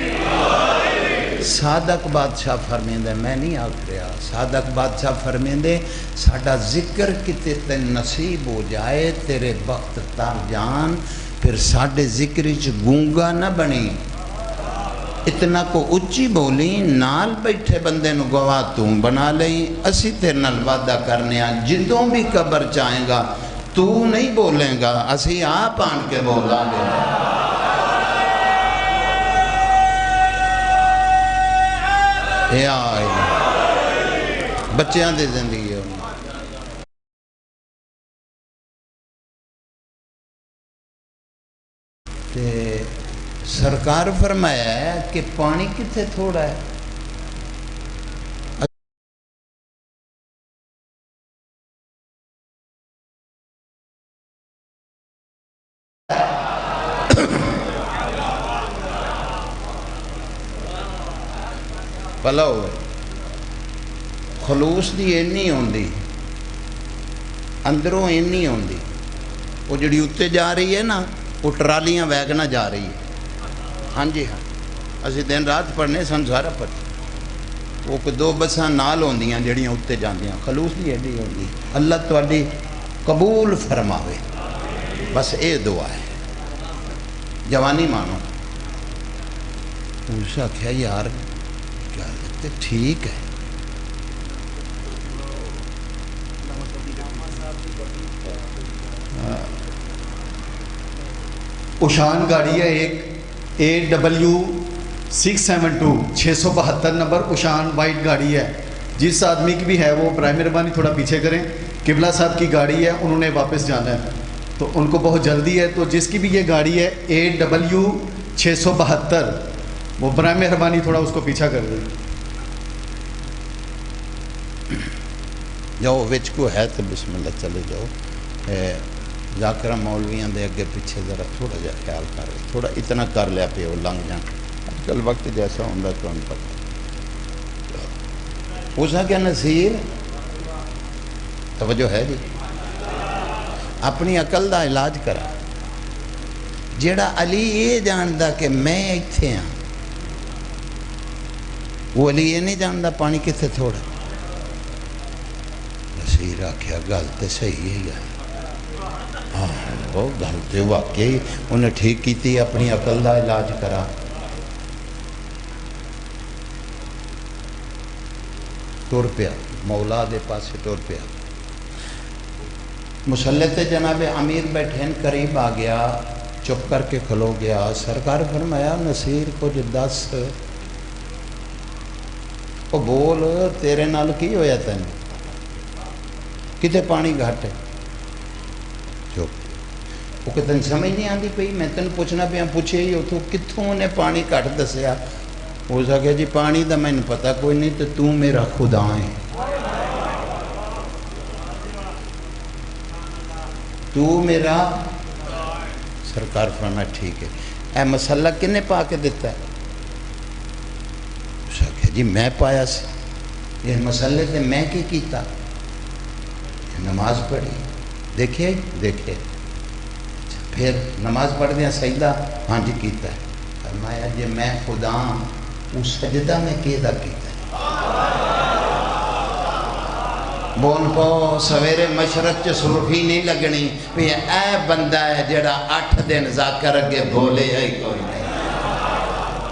صادق بادشاہ فرمیندے میں نہیں آکھ رہا صادق بادشاہ فرمیندے ساڑھا ذکر کتے تے نصیب ہو جائے تیرے وقت تر جان پھر ساڑھے ذکری چ گونگا نہ بنی اتنا کو اچھی بولی نال بیٹھے بندے نو گواہ توں بنا لئی اسی تیرے نال وعدہ کرنے آن جدوں بھی قبر چاہیں گا تو نہیں بولیں گا اسی آپ آن کے بولا گے یا بچیاں دے زندگی ہے تے سرکار فرمایا ہے کہ پانی کتنے تھوڑا ہے پلا ہوئے خلوص دی اینی ہوندی اندروں اینی ہوندی وہ جڑی اتے جا رہی ہے نا وہ ٹرالیاں ویگنا جا رہی ہے ہاں جی ہاں اسی دن رات پڑھنے سن سارا پتہ وہ دو بساں نال ہوندیاں جڑیاں اتے جاندیاں خلوص دی ایڈی ہوندی اللہ تواڈی قبول فرماوے بس اے دعا ہے جوانی مانو اس آکھیا یار تے ٹھیک ہے اوشان گاڑی ہے ایک AW672 672 نمبر اوشان وائٹ گاڑی ہے جس آدمی کی بھی ہے وہ برائے مہربانی تھوڑا پیچھے کریں قبلہ صاحب کی گاڑی ہے انہوں نے واپس جانا ہے تو ان کو بہت جلدی ہے تو جس کی بھی یہ گاڑی ہے AW672 وہ برائے مہربانی تھوڑا اس کو پیچھا کر دیں جاؤ وچ کو ہے تو بسم اللہ چلے جاؤ ذاکرہ مولویاں دے اگے پیچھے ذرا تھوڑا جا خیال کر رہے تھوڑا اتنا کر لیا پہ وہ لنگ جان آج کل وقت جیسا ہوندہ تو ان پتہ اس نے کیا نصیر توجہ ہے جی اپنی عقل دا علاج کرا. جیڑا علی یہ جاندا کہ میں ایتھے ہاں، وہ علی یہ نہیں جاندا پانی کتنے تھوڑا. نصیر آکھیا گل تے صحیح ہے یار، ہاں وہ گل تے واقعی انہیں ٹھیک کیتی، اپنی عقل دا علاج کرا. ٹر پیا مولا دے پاسے ٹر پیا. مسلح تے جناب امیر بیٹھے قریب آ گیا، چپ کر کے کھلو گیا. سرکار فرمایا نصیر کچھ دس، وہ بول تیرے نال کی ہویا تین، کتے پانی گھٹ ہے. چپ. وہ کہ تین سمجھ نہیں آتی پئی، میں تین پوچھنا پیا، پوچھے ہی اتوں کتوں نے پانی گھٹ دسیا. ہو سکیا جی پانی دا میں پتہ کوئی نہیں، تو میرا خدا ہے، تو میرا. سرکار فرمایا ٹھیک ہے. اے مسئلہ کنے پا کے دیتا ہے؟ اس آخیا جی میں پایا سی. یہ مسئلے تے میں کی کیتا؟ نماز پڑھی. دیکھے دیکھے. پھر نماز پڑھ دیا سجدہ ہاں جی کیتا ہے. فرمایا جی میں خدا ہوں، اس سجدہ میں کیدا کیتا ہے؟ بول پو سویرے مشرق چ سرخی نہیں لگنی بھی اے بندہ ہے جڑا 8 دن ذاکر اگے بولے ہی کوئی نہیں،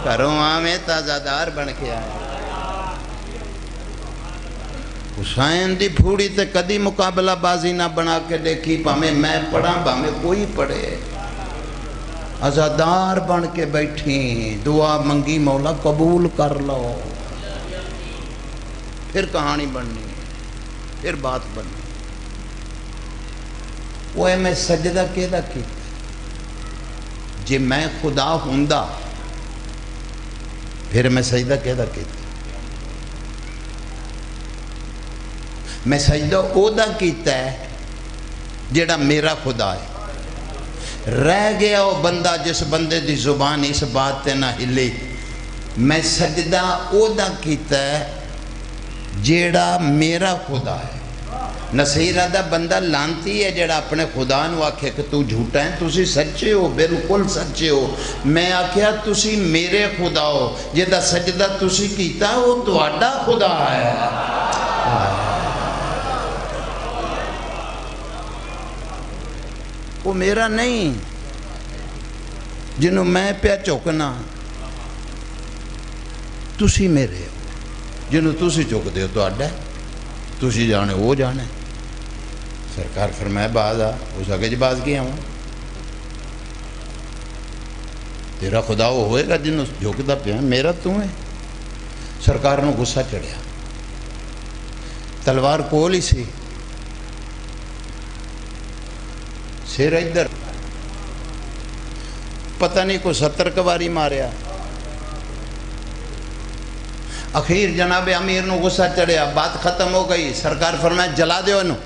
گھروں آویں تازہ دار بن کے آئے. حسین دی پھوڑی تے کدی مقابلہ بازی نہ بنا کے دیکھی، پامیں میں پڑھا پامیں کوئی پڑھے. عزادار بن کے بیٹھی، دعا منگی مولا قبول کر لو. پھر کہانی بننی، پھر بات بننی. وہ میں سجدہ کیدا کیتا؟ جی میں خدا ہوندا پھر میں سجدہ کیدا کیتا؟ میں سجدہ اودا کیتا ہے جیڑا میرا خدا ہے. رہ گیا وہ بندہ جس بندے دی زبان اس بات تے نہ ہلی. میں سجدہ اودا کیتا ہے جیڑا میرا خدا ہے. نصیرہ دا بندہ لانتی ہے جیڑا اپنے خدا نو آکھے کہ تو جھوٹا ہے، تسی سچے ہو، بالکل سچے ہو. میں آکھیا تسی میرے خدا ہو، جیڑا سجدہ تسی کیتا وہ تہاڈا خدا ہے. وہ میرا نہیں، جنہوں میں پیا چوکنا تسی میرے ہو، جنہوں تسی چوک دے ہو تو آڈا ہے، تسی جانے وہ جانے. سرکار فرمائے باز آ. اس آگے جی باز کیا ہوں، تیرا خدا وہ ہوئے گا جنہوں جھوک دا پیا، میرا تو ہے. سرکار نو غصہ چڑھیا، تلوار کول ہی سی، سیر ادھر، پتہ نہیں کو 70 کواری ماریا. اخیر جناب امیر نو غصہ چڑھیا، بات ختم ہو گئی. سرکار فرمایا جلا دیو انہوں.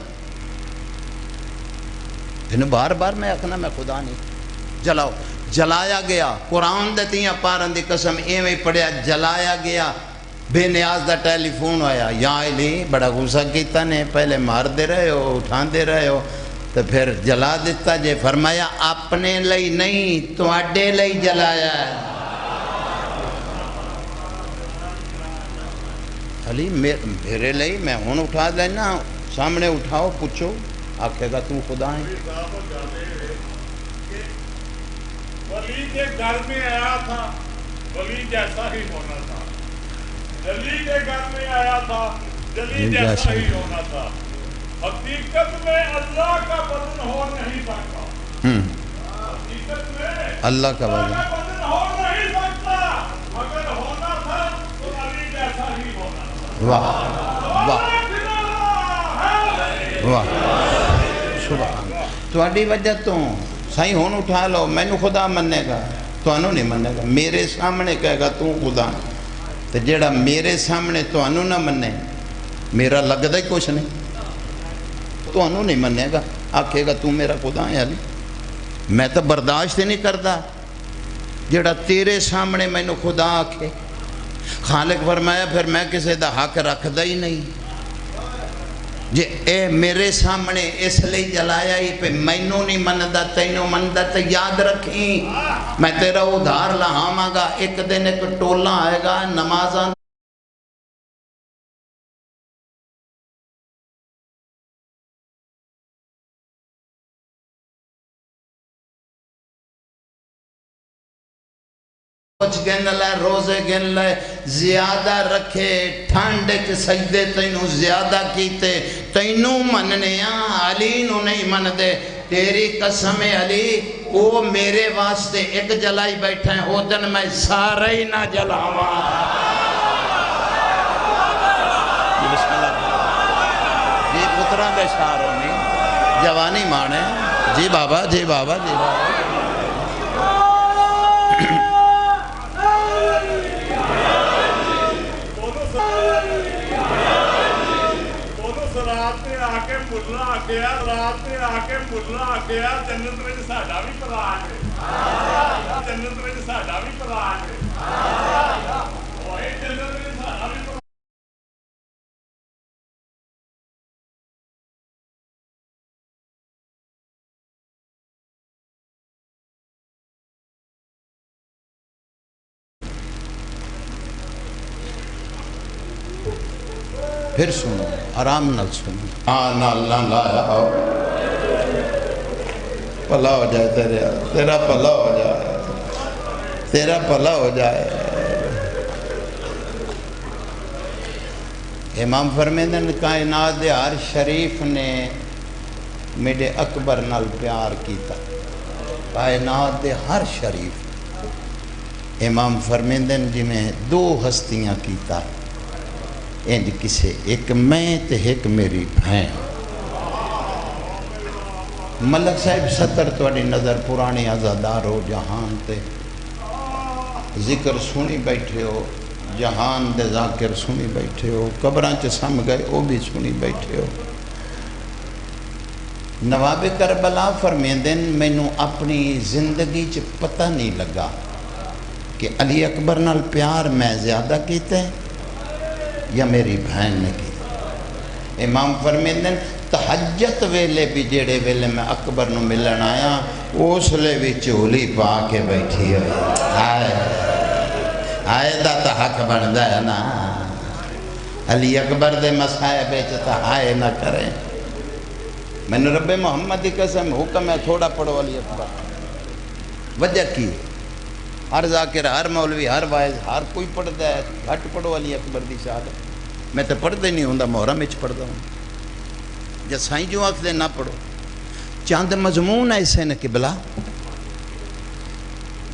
انہوں بار بار میں اکھنا میں خدا نہیں، جلاؤ. جلایا گیا. قرآن دیتیاں پارن دی قسم ایویں پڑھیا، جلایا گیا. بے نیاز دا ٹیلی فون ہویا، یا علی بڑا غصہ کیتا نے، پہلے مار دے رہے ہو، اٹھان دے رہے ہو، تو پھر جلا دیتا جے. فرمایا اپنے لئی نہیں تواڈے لئی جلایا ہے. علی میرے لئی، میں ہون اٹھا لینا، سامنے اٹھاؤ پوچھو، آکھے گا تو خدا ہے. ولی کے گھر میں آیا تھا، ولی جیسا ہی ہونا تھا. جلی کے گھر میں آیا تھا، جلی جیسا ہی ہونا تھا. حقیقت میں اللہ کا بدن ہو نہیں سکتا. حقیقت میں اللہ کا بدن ہو نہیں سکتا، مگر ہونا تھا تو علی جیسا ہی ہونا تھا. واہ واہ واہ سبحان. تواڈی وجہ تو سائیں ہون اٹھا لو، مینو خدا مننے گا، تانوں نہیں مننے گا. میرے سامنے کہے گا تو خدا، تو جیڑا میرے سامنے تانوں نہ مننے، میرا لگدا ہی کچھ نہیں، تانوں نہیں مننے گا، آکھے گا تو میرا خدا ہے. علی میں تو برداشت نہیں کرتا جیڑا تیرے سامنے مینو خدا آکھے. خالق فرمایا پھر میں کسی دا حق رکھدا ہی نہیں. جے اے میرے سامنے اس لئے جلایا ہی پہ مینوں نہیں مندہ تینوں مندہ تو یاد رکھیں میں تیرا ادھار لہاں گا ایک دن ایک ٹولہ آئے گا نمازاں کچھ گن لائے روزے گن لائے زیادہ رکھے ٹھانڈے کے سجدے تینوں زیادہ کیتے تینوں مننیاں علی نو نہیں من دے تیری قسم علی وہ میرے واسطے ایک جلائی بیٹھا ہے ہو دن میں سارا ہی نہ جلاواں بسم اللہ جی پتران دے شاروں نہیں جوانی مانے جی بابا جی بابا جی بابا رات میں آکے ملا آکیا جنت میں ساڑھا بھی پلان ہے جنت میں ساڑھا بھی پلان ہے جنت میں ساڑھا بھی پلان پھر سنو آرام نال سنو نال نہ لایا پلا ہو جائے تیرا پلا ہو جائے تیرا پلا ہو جائے امام فرمیدن کائنات دے ہر شریف نے میرے اکبر نال پیار کیتا کائنات دے ہر شریف امام فرمیدن جی میں دو ہستیاں کیتا انج کسے ایک میں تے ایک میری بھین ملک صاحب ستر توڑی نظر پرانی آزادار ہو جہان تے ذکر سنی بیٹھے ہو جہان دے ذاکر سنی بیٹھے ہو قبران چے سم گئے وہ بھی سنی بیٹھے ہو نواب کربلا فرمیندن میں نو اپنی زندگی چے پتہ نہیں لگا کہ علی اکبر نال پیار میں زیادہ کیتے ہیں یا میری بہن نے کی امام فرمیندن تحجت ویلے بھی جیڑے ویلے میں اکبر نو ملن آیا اس لے بھی چولی پا کے بیٹھی ہوئی آئے دا تا حق بندہ ہے نا علی اکبر دے مسائے بیچتا آئے نہ کریں میں نے رب محمد کی قسم حکم ہے تھوڑا پڑھو علی اکبر وجہ کی ہر ذاکر ہر مولوی ہر وائز ہر کوئی پڑھتا ہے گھٹ پڑھو علی اکبر دی شہادت میں تو پڑھتا ہی نہیں ہوں محرم وچ پڑھتا ہوں جب سائیں جو آکھ دے نہ پڑھو چاند مضمون ایسے نے قبلہ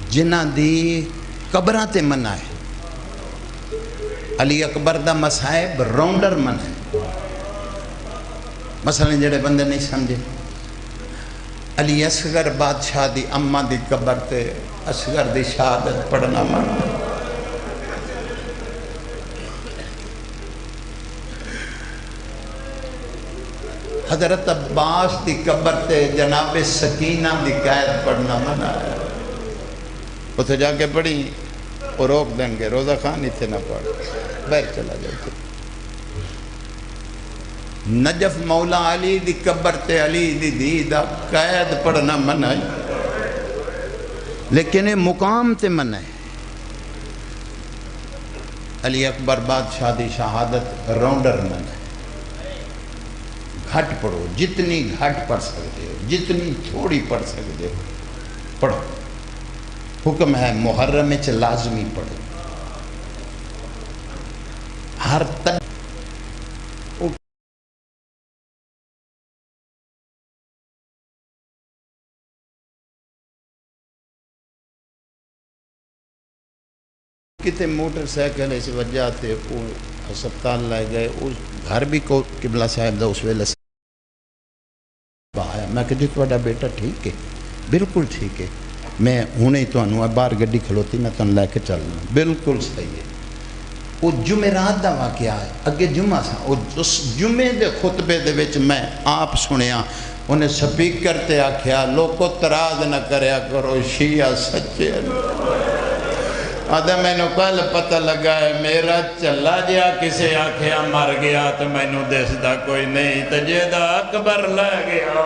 جنہ دی قبران تے منع ہے علی اکبر دا مصائب راؤنڈر من ہے مثلا جڑے بندے نہیں سمجھے علی اصغر بادشاہ دی اماں دی قبر تے اصغر دی شہادت پڑھنا من حضرت عباس دی قبر تے جناب سکینہ دی قید پڑھنا من آیا اتھے جا کے پڑھی وہ روک دیں گے روزہ خان اتھے نہ پڑھ باہر چلا جائے نجف مولا علی دی قبر تے علی دی دا قید پڑھنا من آئی لیکن مقام تے من ہے علی اکبر بادشاہ دی شہادت راؤنڈر من ہے گھٹ پڑھو جتنی گھٹ پڑھ سکتے ہو جتنی تھوڑی پڑھ سکتے ہو پڑھو حکم ہے محرم چ لازمی پڑھو ہر تک کتے موٹر سائیکل اس وجہ تے ہسپتال لائے گئے اس گھر بھی کو قبلہ صاحب دا اس ویلے آیا میں کہ جی تھوڑا بیٹا ٹھیک ہے بالکل ٹھیک ہے میں ہوں ہی تو باہر گڈی کھلوتی میں تن لے کے چلنا بالکل صحیح ہے وہ جمعرات دا واقعہ ہے اگے جمعہ سا اس جمعے دے خطبے دے وچ میں آپ سنیا انہیں سپیکر تے آکھیا لوگوں تراز نہ کریا کرو شیعہ سچے آدھا مینو کل پتہ لگا ہے میرا چلا جیا کسے آکھیا مر گیا تو مینو دسدا کوئی نہیں تو جیدہ اکبر لے گیا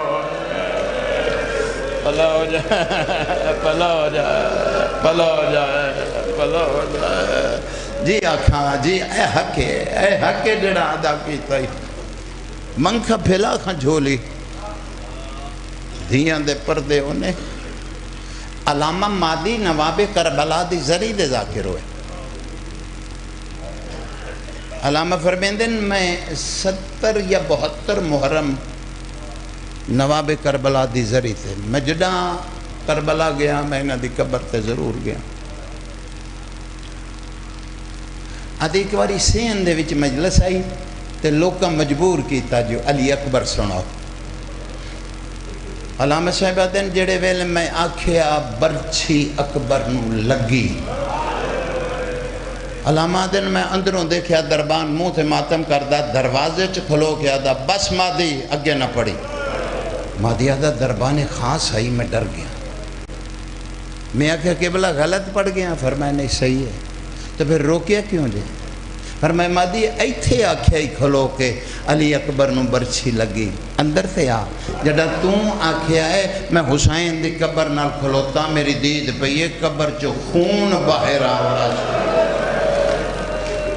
پلا ہو جائے پلا ہو جائے پلا ہو جائے پلا ہو جائے جی آکھاں جی اے حق جڑا ادا کیتا ہی منکھا پھیلا کھاں جھولی دھیاں دے پردے ہونے علامہ مادی نواب کربلا دی زری دے ذاکر ہوئے علامہ فرمیندن میں 70 یا 72 محرم نواب کربلا دی زری تھے میں جڑا کربلا گیا میں انہاں دی قبر تے ضرور گیا آدھی ایک باری سین دے وچ مجلس آئی تے لوکاں مجبور کیتا جو علی اکبر سناؤ علامہ صاحبہ دن جڑے ویلے میں آکھیا برچھی اکبر نو لگی علامہ دن میں اندروں دیکھیا دربان منہ تے ماتم کردہ دروازے چ کھلو کیا دا بس مادی اگے نہ پڑی مادی آدھا دربان خاص آئی میں ڈر گیا میں آکھیا قبلہ غلط پڑ گیا فرمایا نہیں صحیح ہے تو پھر روکیا کیوں جے فرمایا مادی ایتھے آکھیا ہی کھلو کے علی اکبر نو برچھی لگی اندر سے آ جڑا توں آکھیا ہے میں حسین دی قبر نال کھلوتا میری دید پہ یہ قبر چو خون باہر آوڑا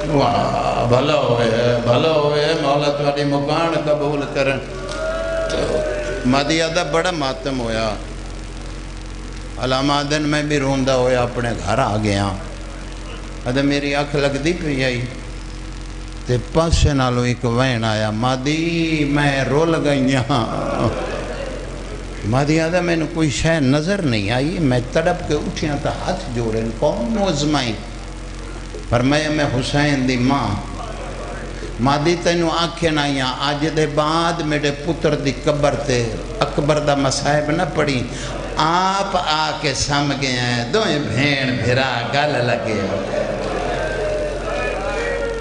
واہ بھلا ہوئے مولا تھوڑی مکان قبول کرن مادی آدھا بڑا ماتم ہویا علامہ دن میں بھی روندہ ہویا اپنے گھر آ گیا آدھا میری آنکھ لگ دی پہ آئی تے پاسے نالو ایک وین آیا مادی میں رو لگئی ہاں مادی آدھا میں نے کوئی شے نظر نہیں آئی میں تڑپ کے اٹھیاں تا ہاتھ جوڑیں کون موزمائی فرمایا میں حسین دی ماں مادی تینو آنکھیں نہ آئیاں آج دے بعد میرے پتر دی قبر تے اکبر دا مصائب نہ پڑی آپ آ کے سم گئے ہیں دوئیں بھین بھرا گل لگے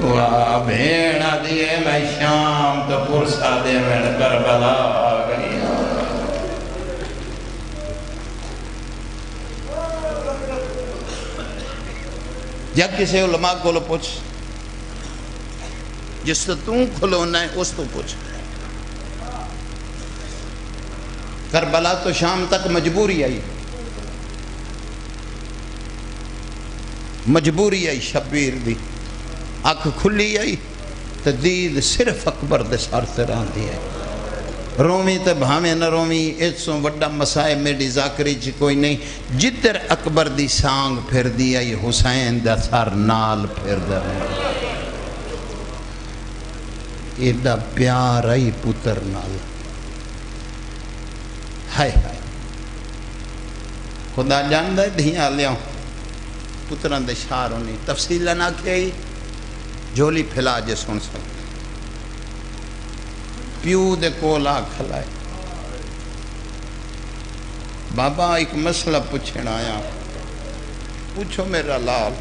واہ بھین دیئے میں شام تو پرسا دے میں کربلا آ گئی یا کسی علماء کو لو پوچھ جس تو تم کھلونا ہے اس تو پوچھ کربلا تو شام تک مجبوری آئی شبیر دی آنکھ کھلی آئی تدید صرف اکبر دے سار سے رہاں دی ہے رومی تے بھامے نہ رومی ایسوں وڈا مسائے میری ذاکری چی کوئی نہیں جتر اکبر دی سانگ پھر دی آئی حسین دا سار نال پھر دا ایڈا پیار آئی پتر نال ہائے ہائے خدا جاندہ ہے دھیاں لیاؤں پتران دے شاروں نہیں تفصیلہ نہ کیا جھولی پھیلا جے سن سکتے پیو دے کولا کھلائے بابا ایک مسئلہ پوچھنا آیا پوچھو میرا لال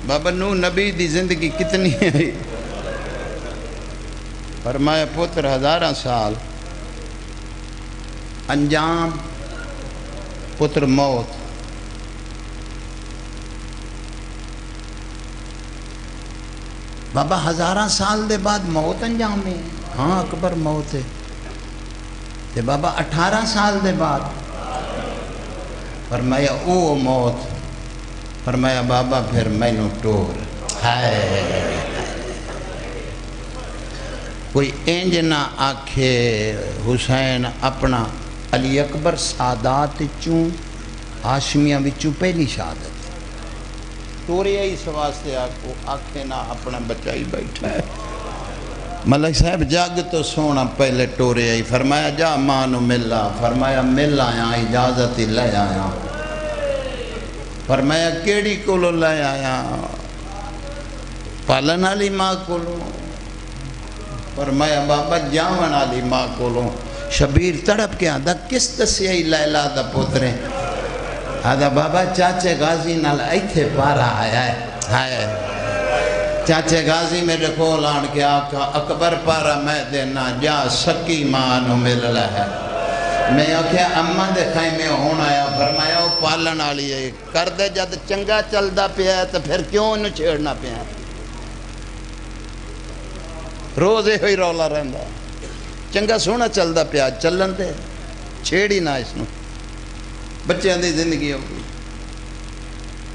بابا نو نبی دی زندگی کتنی ہے فرمایا پتر 1000 سال انجام پتر موت بابا 1000 سال دے بعد موت انجام ہے ہاں اکبر موت ہے تے بابا 18 سال دے بعد فرمایا او موت فرمایا بابا پھر مینو ٹور کوئی انج نہ آکھے حسین اپنا علی اکبر سادات چوں ہاشمیاں وچوں پہلی شہادت ٹوریا اس واسطے آکھے نہ اپنا بچائی بیٹھا ہے ملک صاحب جاگ تو سونا پہلے ٹوریا ہی فرمایا جا مانو ملا فرمایا مل آیا اجازت ہی لے آیا فرمایا کیڑی کولو لے آیا پالن والی ماں کولو فرمایا بابا جاون والی ماں کولو شبیر تڑپ کے آدھا کس دسیا ہی لیلا دا پوترے آدھا بابا چاچے غازی نال ایتھے پارا آیا ہے چاچے غازی میرے کو لان کے آکھا اکبر پارا میں دینا جا سکی ماں نو مل رہا ہے میں آکھیا اماں دے خیمے ہونا آیا فرمایا پالن والی ہے کر دے جد چنگا چلدا پیا ہے تو پھر کیوں انہوں چھیڑنا پیا روز یہ ہوئی رولا رہندا چنگا سونا چلدا پیا چلن دے چھیڑی نہ اس نو بچیاں دی زندگی ہو گئی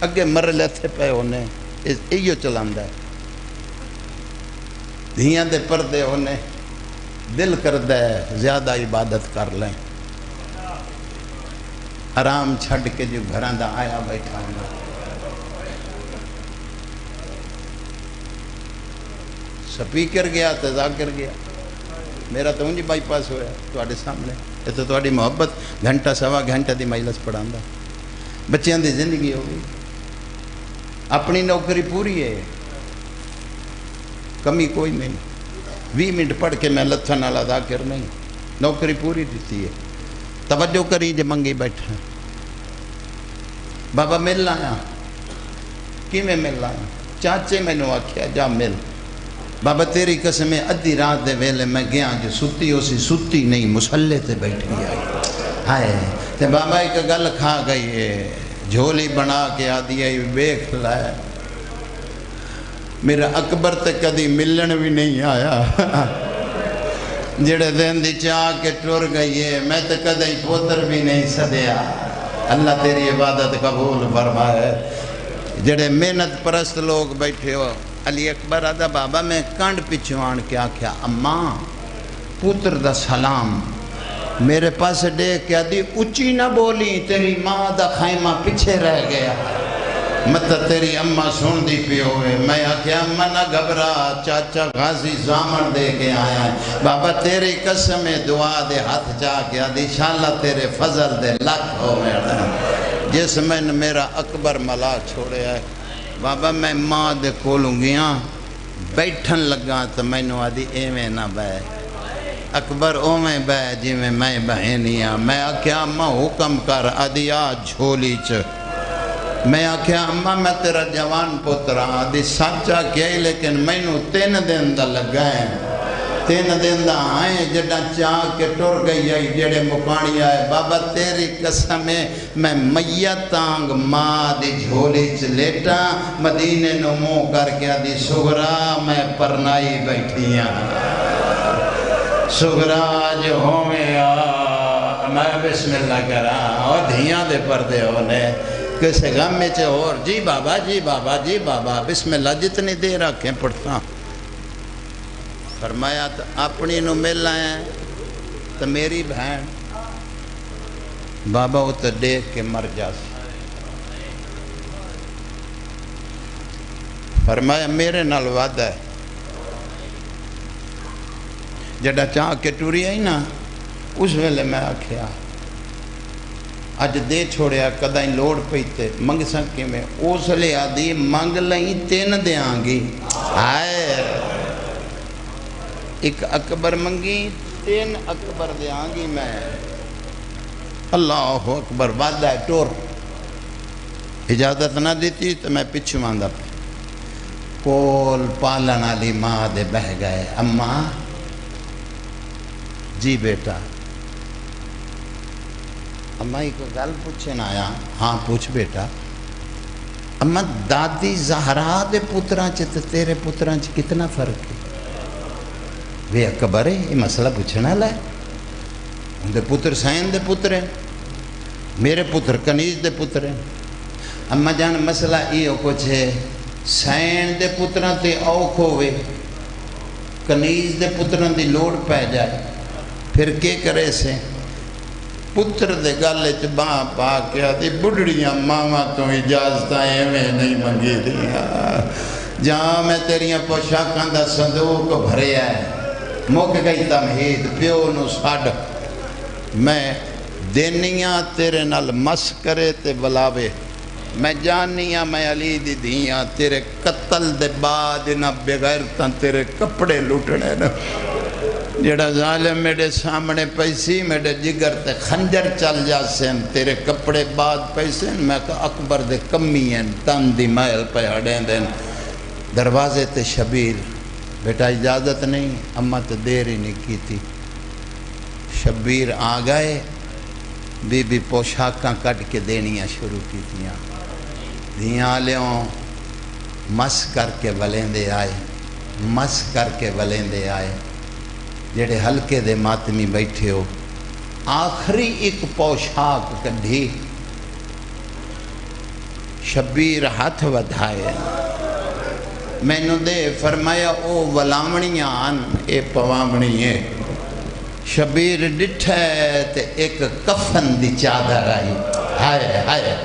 اگے مر لیتے پے ہونے ایو چلاندا ہے دھیاں دے پردے ہونے دل کردہ ہے زیادہ عبادت کر لیں آرام چھڑ کے جو گھران دا آیا بیٹھا ہوں سپیکر گیا تذاکر گیا میرا تو انجی بائی پاس ہویا تو آڑے سامنے یہ تو آڑی محبت گھنٹہ سوا گھنٹہ دی مجلس پڑھان دا بچیاں دی زندگی ہوگی اپنی نوکری پوری ہے کمی کوئی نہیں 20 منٹ پڑھ کے میں لتھن والا ذاکر نہیں نوکری پوری دیتی ہے توجہ کری جو منگی بیٹھا بابا مل آیا کی میں مل آیا چاچے میں نو آکھیا جا مل بابا تیری قسم ادھی رات دے ویلے میں گیا جو ستی ہو سی ستی نہیں مسلے تے بیٹھ گیا ہائے تے بابا ایک گل کھا گئی ہے جھولی بنا کے آدھی ہے بیکھ لائے میرا اکبر تے کدی ملن بھی نہیں آیا جڑے دن دی چاہ کے ٹر گئی ہے میں تے کدی پوتر بھی نہیں سدیا اللہ تیری عبادت قبول فرمائے جڑے محنت پرست لوگ بیٹھے ہو علی اکبر آدھا بابا میں کانڈ پچھوان کیا کیا اماں پوتر دا سلام میرے پاس دیکھ کیا دی اچھی نہ بولی تیری ماں دا خیمہ پیچھے رہ گیا مطلب تیری اماں سن دی پی ہوئے میں آکھیا اماں نہ گھبرا چاچا غازی زامن دے کے آیا ہے بابا تیری قسم دعا دے ہاتھ جا گیا دی انشاءاللہ تیرے فضل دے لکھ ہو میرا جس میں میرا اکبر ملا چھوڑے ہے بابا میں ماں دے کولوں گیا بیٹھن لگا تو میں نو آدھی ایویں نہ بے اکبر اویں بے جی میں بہنیاں میں آکھیا اماں حکم کر آدھی آ جھولی چ میں آکھیا اماں میں تیرا جوان پترا آدھی سچا کیا ہی لیکن میں نو 3 دن دا لگا ہے 3 دن دا آئیں جڑا چاہ کے ٹر گئی ہے جڑے مکانی آئے بابا تیری قسم میں میت تانگ ماں دی جھولی چ لیٹا مدینے نو منہ کر کے آدھی سغرا میں پرنائی بیٹھی ہاں سغرا جو ہوئے میں بسم اللہ کرا اور دھیاں دے پردے ہونے کسے غم میں چھے اور جی بابا جی بابا جی بابا بسم اللہ جتنی دیر آکھیں پڑھتا فرمایا تو اپنی نو مل آئے تو میری بہن بابا وہ تو دیکھ کے مر جا سی فرمایا میرے نال وعدہ ہے جڑا چاہ کے ٹوری آئی نا اس ویلے میں آکھیا اج دے چھوڑیا کدائیں لوڑ پیتے منگ سکے میں اس لئے آدھی منگ لئیں 3 دیاں گی آئے ایک اکبر منگی 3 اکبر دیاں گی میں اللہ اکبر وعدہ ہے ٹور اجازت نہ دیتی تو میں پچھو ماندہ پہ کول پالن علی ماں دے بہ گئے اماں جی بیٹا اماں ایک گل پوچھیں آیا ہاں پوچھ بیٹا اماں دادی زہرا دے پتران چے تیرے پتران چے کتنا فرق ہے وے اکبر ہے یہ مسئلہ پوچھنا لائے ان دے پتر سین دے پتر ہیں میرے پتر کنیز دے پتر ہیں اماں جان مسئلہ یہ کچھ ہے سین دے پتران تے اوکھ ہوئے کنیز دے پتران دی لوڑ پہ جائے پھر کے کرے سے پتر دے گالے چ باں پا کے آدھی بڑھڑیاں ماما تو اجازتیں میں نہیں منگی دیا جہاں میں تیریاں پوشاکاں دا صندوق بھرے آئے موک گئی تمہید پیو نو ساڑ میں دینیاں تیرے نال مس کرے تے بلاوے میں جانیاں میں علی دی دیاں تیرے قتل دے بعد نہ بغیرتاں تیرے کپڑے لوٹنے نا جڑا ظالم میرے سامنے پیسی میرے جگر تے خنجر چل جاسیں تیرے کپڑے بعد پیسیں میں کہا اکبر دے کمی ہیں تن دی محل پہ ہڑیں دیں دروازے تے شبیر بیٹا اجازت نہیں اماں تے دیر ہی نہیں کی تھی شبیر آ گئے بی بی پوشاکاں کٹ کے دینیاں شروع کیتیاں دھیاں لیوں مس کر کے ولیندے آئے مس کر کے ولیندے آئے جڑے ہلکے دے ماتمی بیٹھے ہو آخری ایک پوشاک کڈھی شبیر ہاتھ ودھائے میں نو دے فرمایا او ولاوڑیاں آن اے پوامڑی ہے شبیر ڈٹھے تے ایک کفن دی چادر آئی ہائے ہائے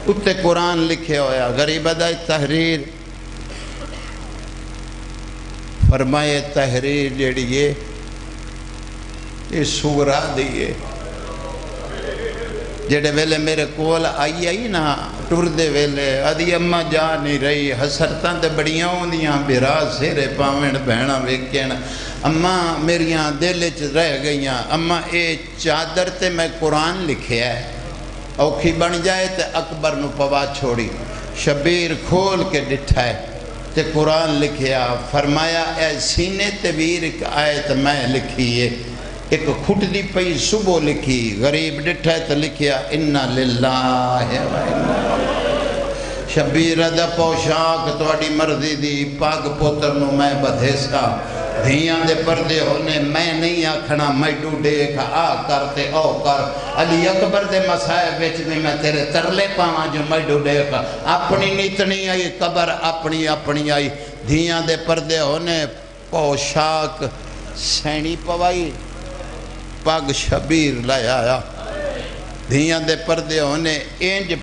اتے قرآن لکھے ہویا غریب دا تحریر فرمائے تحریر جیڑی ہے یہ سورا دیئے جڑے ویلے میرے کول آئی نا ٹر دے ویلے ادھی اماں جا نہیں رہی حسرتاں تے بڑیاں ہوندیاں بیرا سیرے پاویں بہنا ویکھن اماں میریاں دل وچ رہ گئیاں اماں اے چادر تے میں قرآن لکھیا ہے اوکھی بن جائے تے اکبر نو پوا چھوڑی شبیر کھول کے ڈٹھا ہے تے قرآن لکھیا فرمایا اے سینے تے ویر ایک آیت میں لکھیے ایک کھٹ دی پئی صبح لکھی غریب ڈٹھا ہے تو لکھیا اِنَّا لِلَّهِ وَإِنَّا شبیر دا پوشاک توڑی مرضی دی پاک پوتر نو میں بدھیسا دھیاں دے پردے ہونے میں نہیں آکھنا میڈو دیکھ آ کرتے او کر علی اکبر دے مسائب وچ میں تیرے ترلے پاواں جو میڈو دیکھ اپنی نیتنی آئی قبر اپنی اپنی آئی دھیاں دے پردے ہونے پوشاک سینی پوائی پاگ شبیر لائے آیا دھیاں دے پردے ہونے اینج